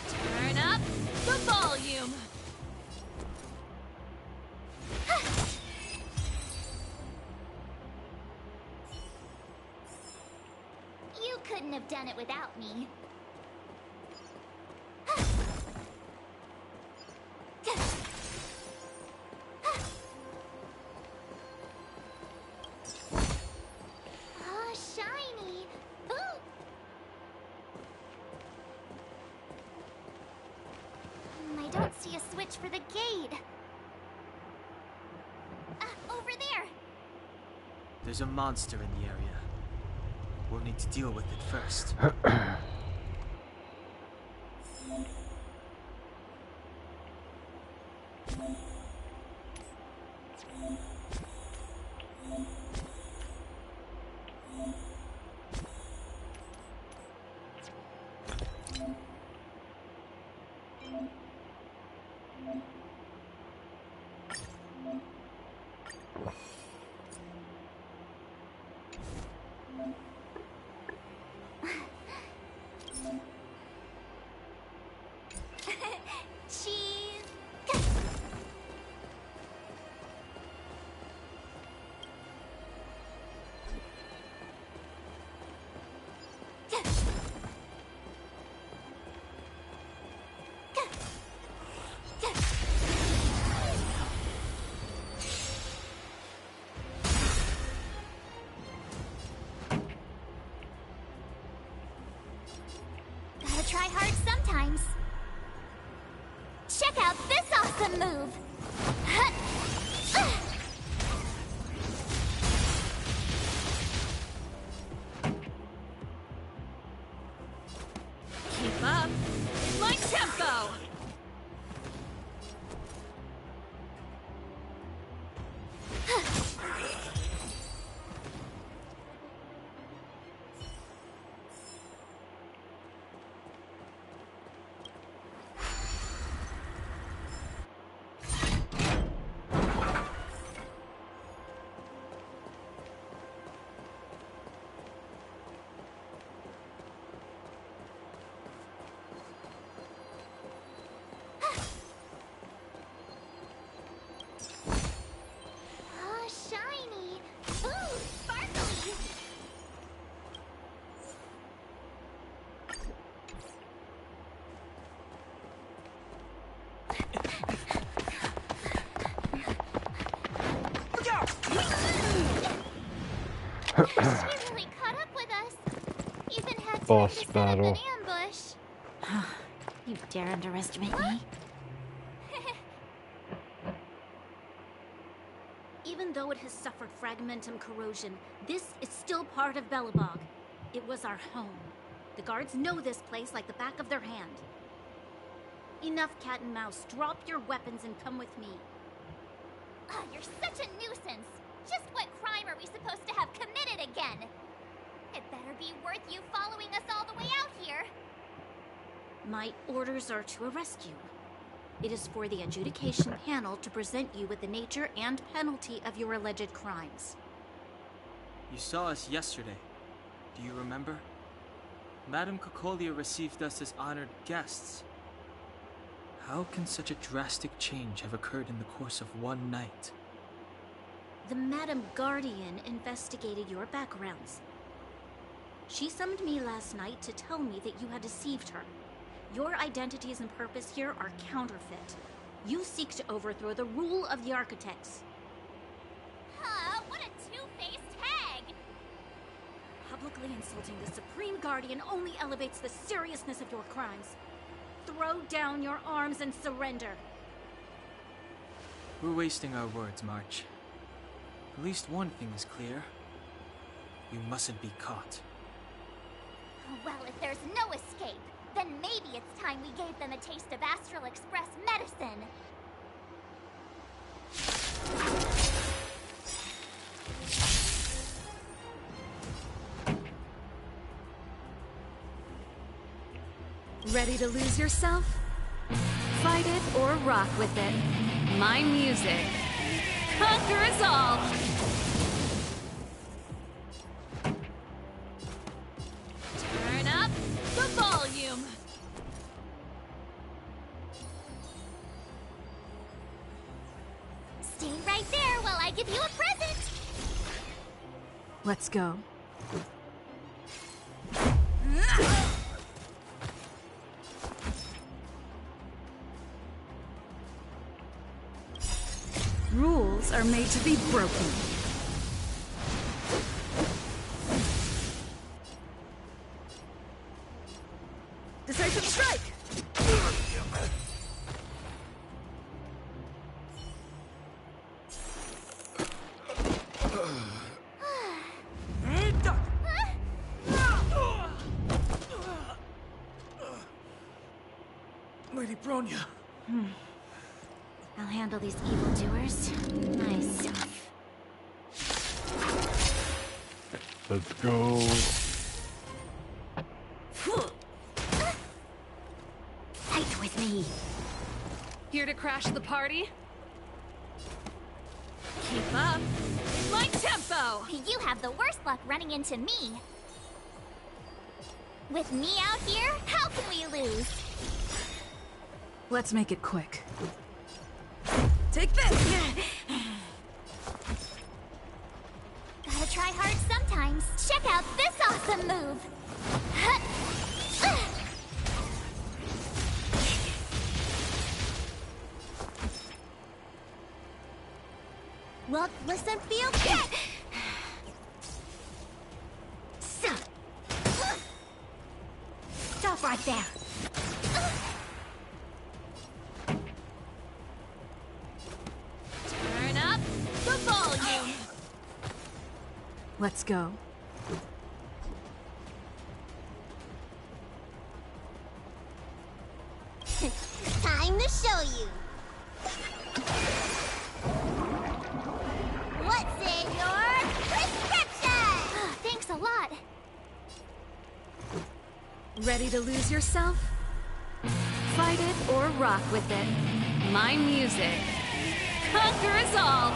Turn up the volume! You couldn't have done it without me. Oh, shiny! Ooh! I don't see a switch for the gate. Over there! There's a monster in the area. We'll need to deal with it first. Cheese! Gotta try hard sometimes. Check out this awesome move! Keep up! My tempo! Oh, shiny! Ooh, sparkly! She really caught up with us. Even had time Boss to set up battle. an ambush. You dare underestimate me? Even though it has suffered fragmentum corrosion, this is still part of Belobog. It was our home. The guards know this place like the back of their hand. Enough cat and mouse. Drop your weapons and come with me. Oh, you're such a nuisance. Just what crime are we supposed to have committed again? It better be worth you following us all the way out here. My orders are to arrest you. It is for the adjudication panel to present you with the nature and penalty of your alleged crimes. You saw us yesterday. Do you remember? Madame Cocolia received us as honored guests. How can such a drastic change have occurred in the course of one night? The Madame Guardian investigated your backgrounds. She summoned me last night to tell me that you had deceived her. Your identities and purpose here are counterfeit. You seek to overthrow the rule of the Architects. Huh, what a two-faced hag! Publicly insulting the Supreme Guardian only elevates the seriousness of your crimes. Throw down your arms and surrender. We're wasting our words, March. At least one thing is clear. You mustn't be caught. Well, if there's no escape, then maybe it's time we gave them a taste of Astral Express medicine. Ready to lose yourself? Fight it or rock with it. My music. Conquer us all! Turn up the volume! Stay right there while I give you a present! Let's go. Rules are made to be broken. Decisive strike! Lady Bronya. I'll handle these evildoers myself. Let's go. Fight with me. Here to crash the party? Keep up my tempo! You have the worst luck running into me. With me out here, how can we lose? Let's make it quick. Take this! Gotta try hard sometimes. Check out this awesome move! Look, listen, feel, get! Stop right there. Turn up the volume! Let's go. Time to show you. What's in your prescription? Thanks a lot. Ready to lose yourself? Fight it or rock with it. My music. Conquer us all!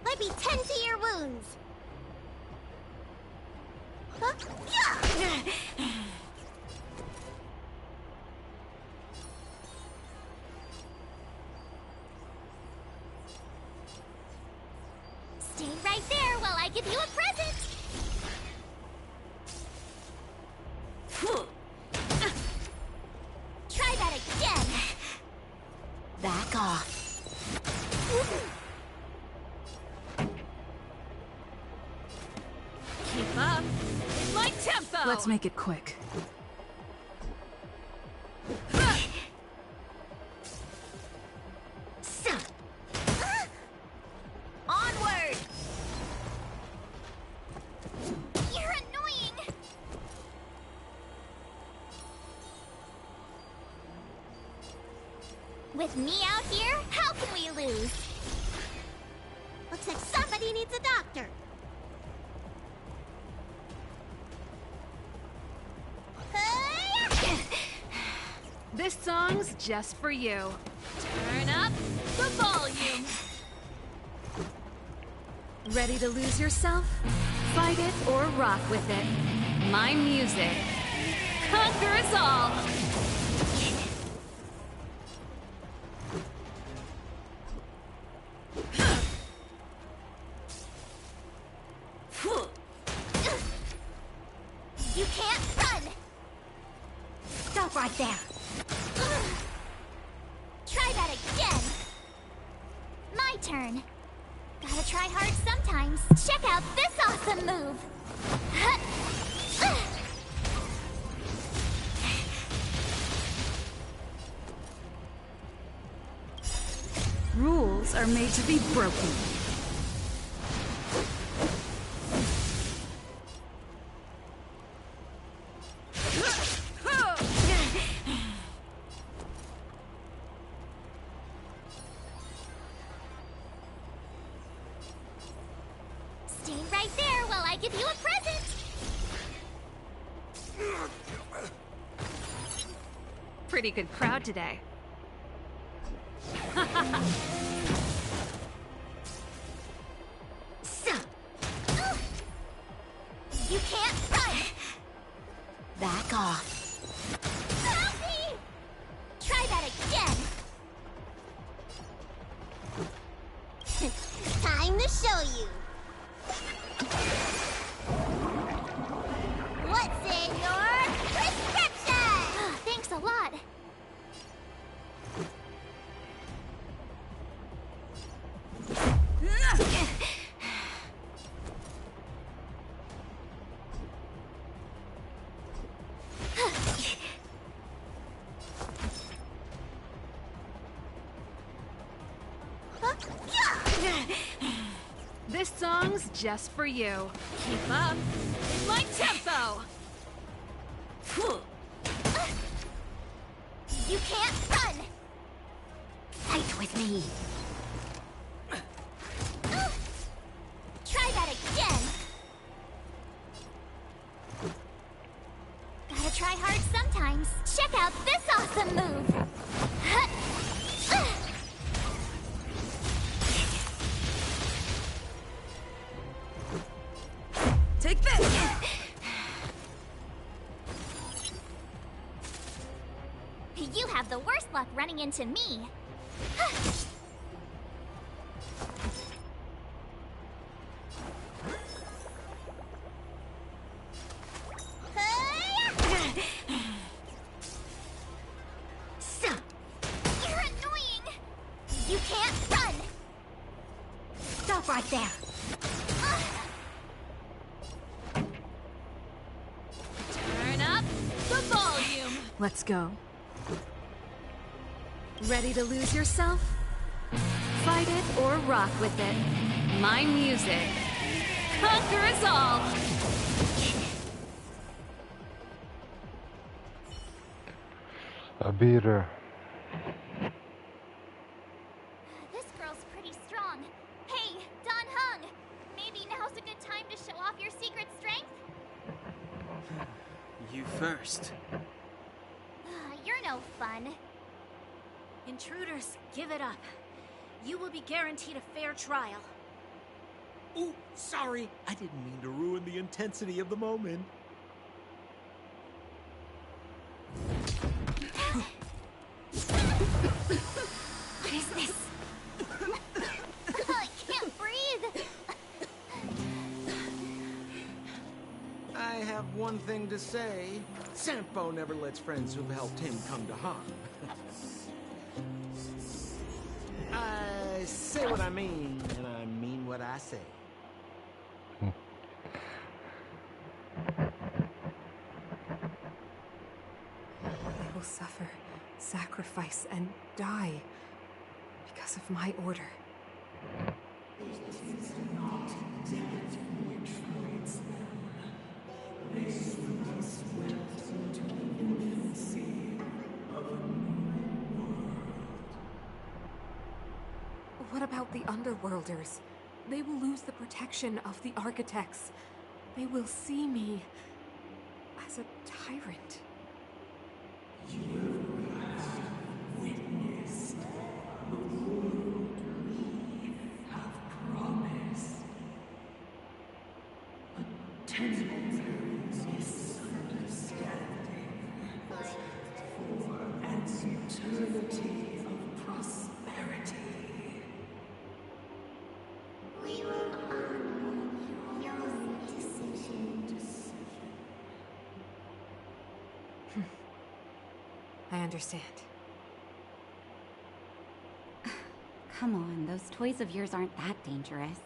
Let me tend to your wounds. Huh? Yeah! Stay right there while I give you a present! Try that again! Back off. Keep up my tempo! Let's make it quick. Onward! You're annoying! With me out here, how can we lose? Looks like somebody needs a doctor. This song's just for you. Turn up the volume. Ready to lose yourself? Fight it or rock with it. My music conquers all. You can't run! Stop right there! Try that again! My turn. Gotta try hard sometimes. Check out this awesome move! Rules are made to be broken. Stay right there while I give you a present! Pretty good crowd today. You can't run! Back off. Help me! Try that again! Time to show you! What's in your prescription? Thanks a lot. This song's just for you. Keep up with my tempo. You can't run! Fight with me. Try that again! Gotta try hard sometimes. Check out this awesome move! Take this! You have the worst luck running into me. You're annoying! You can't run! Stop right there! Turn up the volume. Let's go. Ready to lose yourself? Fight it or rock with it. My music conquers all. I beat her. This girl's pretty strong. Hey, Don Hung! Maybe now's a good time to show off your secret strength? You first. You're no fun. Intruders, give it up. You will be guaranteed a fair trial. Ooh, sorry. I didn't mean to ruin the intensity of the moment. What is this? I can't breathe. I have one thing to say. Sampo never lets friends who've helped him come to harm. I say what I mean, and I mean what I say. They will suffer, sacrifice, and die because of my order. What about the Underworlders? They will lose the protection of the Architects. They will see me as a tyrant. You eternity of prosperity. We will honor your decision. I understand. Come on, those toys of yours aren't that dangerous.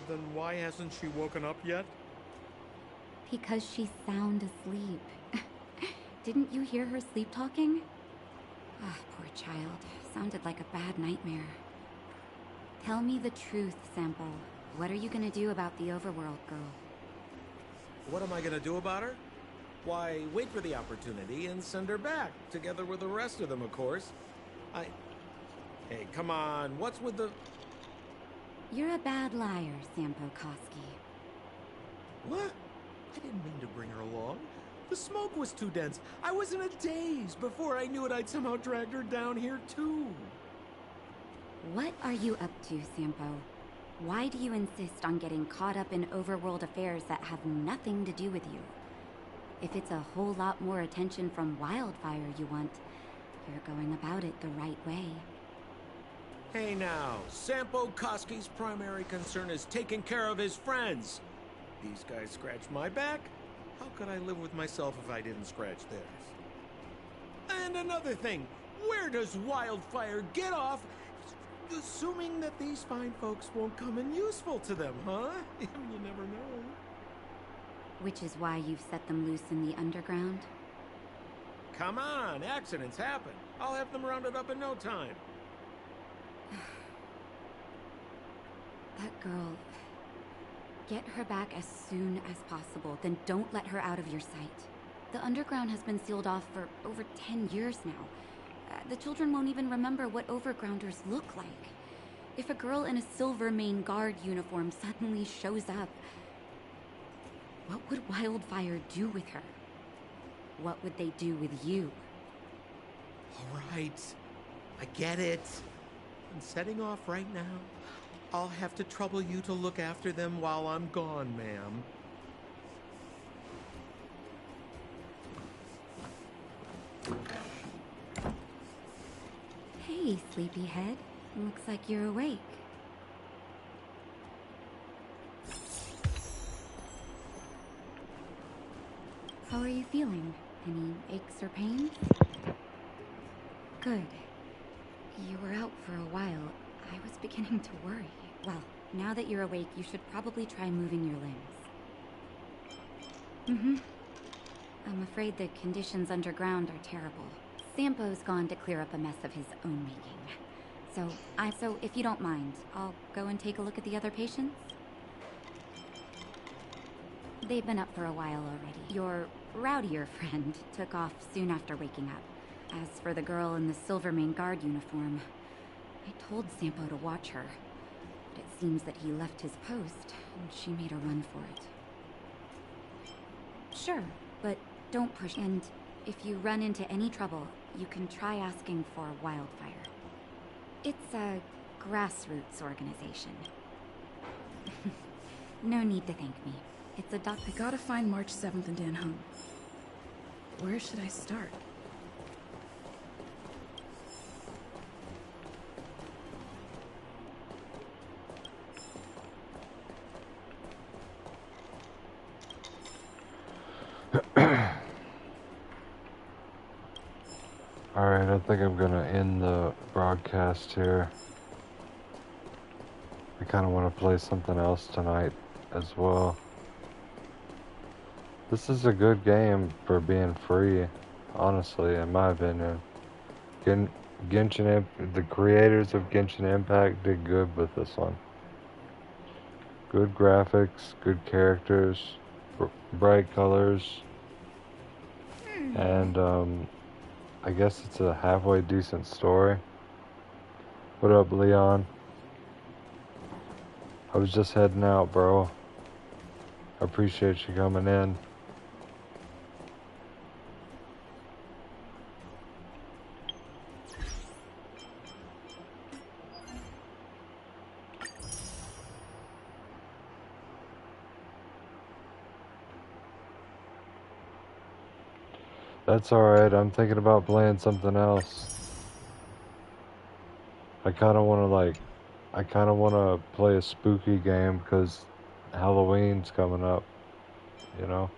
Then why hasn't she woken up yet? Because she's sound asleep. Didn't you hear her sleep talking? Ah, poor child. Sounded like a bad nightmare. Tell me the truth, Sampo. What are you gonna do about the Overworld girl? What am I gonna do about her? Why, wait for the opportunity and send her back, together with the rest of them, of course. Hey, come on, what's with the... You're a bad liar, Sampo Koski. What? I didn't mean to bring her along. The smoke was too dense. I was in a daze. Before I knew it, I'd somehow dragged her down here, too. What are you up to, Sampo? Why do you insist on getting caught up in overworld affairs that have nothing to do with you? If it's a whole lot more attention from Wildfire you want, you're going about it the right way. Hey now, Sampo Koski's primary concern is taking care of his friends. These guys scratched my back. How could I live with myself if I didn't scratch theirs? And another thing, where does Wildfire get off assuming that these fine folks won't come in useful to them, huh? You never know. Which is why you've set them loose in the underground? Come on, accidents happen. I'll have them rounded up in no time. That girl... Get her back as soon as possible, then don't let her out of your sight. The underground has been sealed off for over 10 years now. The children won't even remember what overgrounders look like. If a girl in a Silvermane Guard uniform suddenly shows up, what would Wildfire do with her? What would they do with you? All right, I get it. I'm setting off right now. I'll have to trouble you to look after them while I'm gone, ma'am. Hey, sleepyhead. Looks like you're awake. How are you feeling? Any aches or pains? Good. You were out for a while. I was beginning to worry. Well, now that you're awake, you should probably try moving your limbs. I'm afraid the conditions underground are terrible. Sampo's gone to clear up a mess of his own making. So if you don't mind, I'll go and take a look at the other patients. They've been up for a while already. Your rowdier friend took off soon after waking up. As for the girl in the Silvermane Guard uniform, I told Sampo to watch her, but it seems that he left his post, and she made a run for it. Sure, but don't push. And if you run into any trouble, you can try asking for Wildfire. It's a grassroots organization. No need to thank me. It's a I gotta find March 7th and Dan Hung. Where should I start? Alright, I think I'm gonna end the broadcast here. I kinda wanna play something else tonight as well. This is a good game for being free, honestly, in my opinion. The creators of Genshin Impact did good with this one. Good graphics, good characters, bright colors, and I guess it's a halfway decent story. What up, Leon? I was just heading out, bro. I appreciate you coming in. That's alright, I'm thinking about playing something else. I kinda wanna play a spooky game because Halloween's coming up, you know?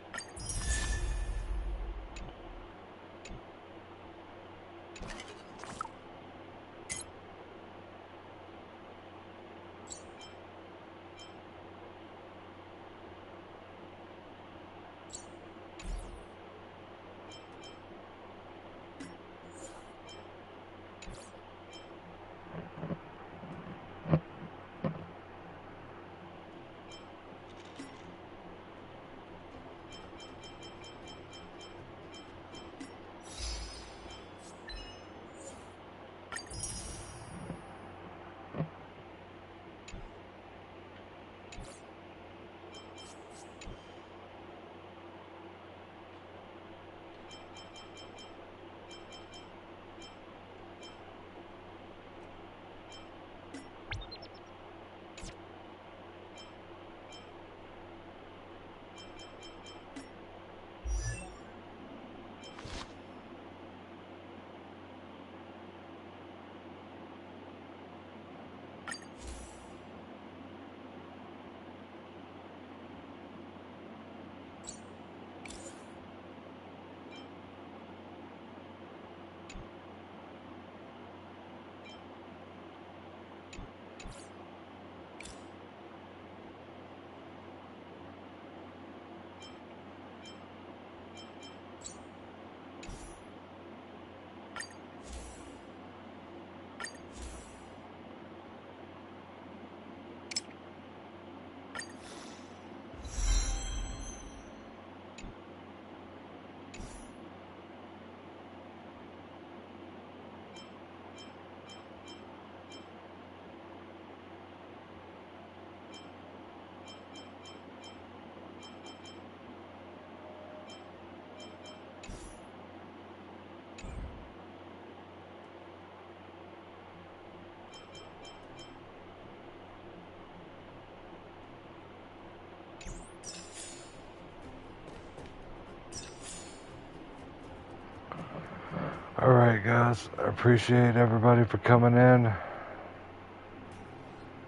Alright guys, I appreciate everybody for coming in.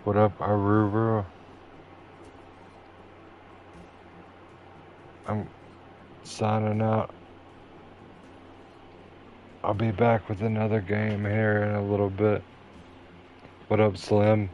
What up, Aruba? I'm signing out. I'll be back with another game here in a little bit. What up, Slim?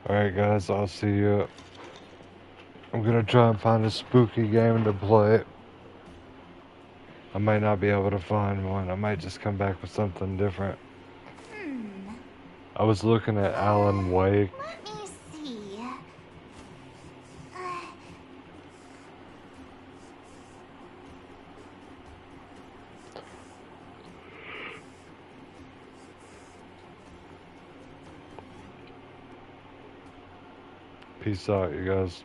Alright guys, I'll see you. I'm gonna try and find a spooky game to play. I might not be able to find one. I might just come back with something different. I was looking at Alan Wake. Let me see. Peace out, you guys.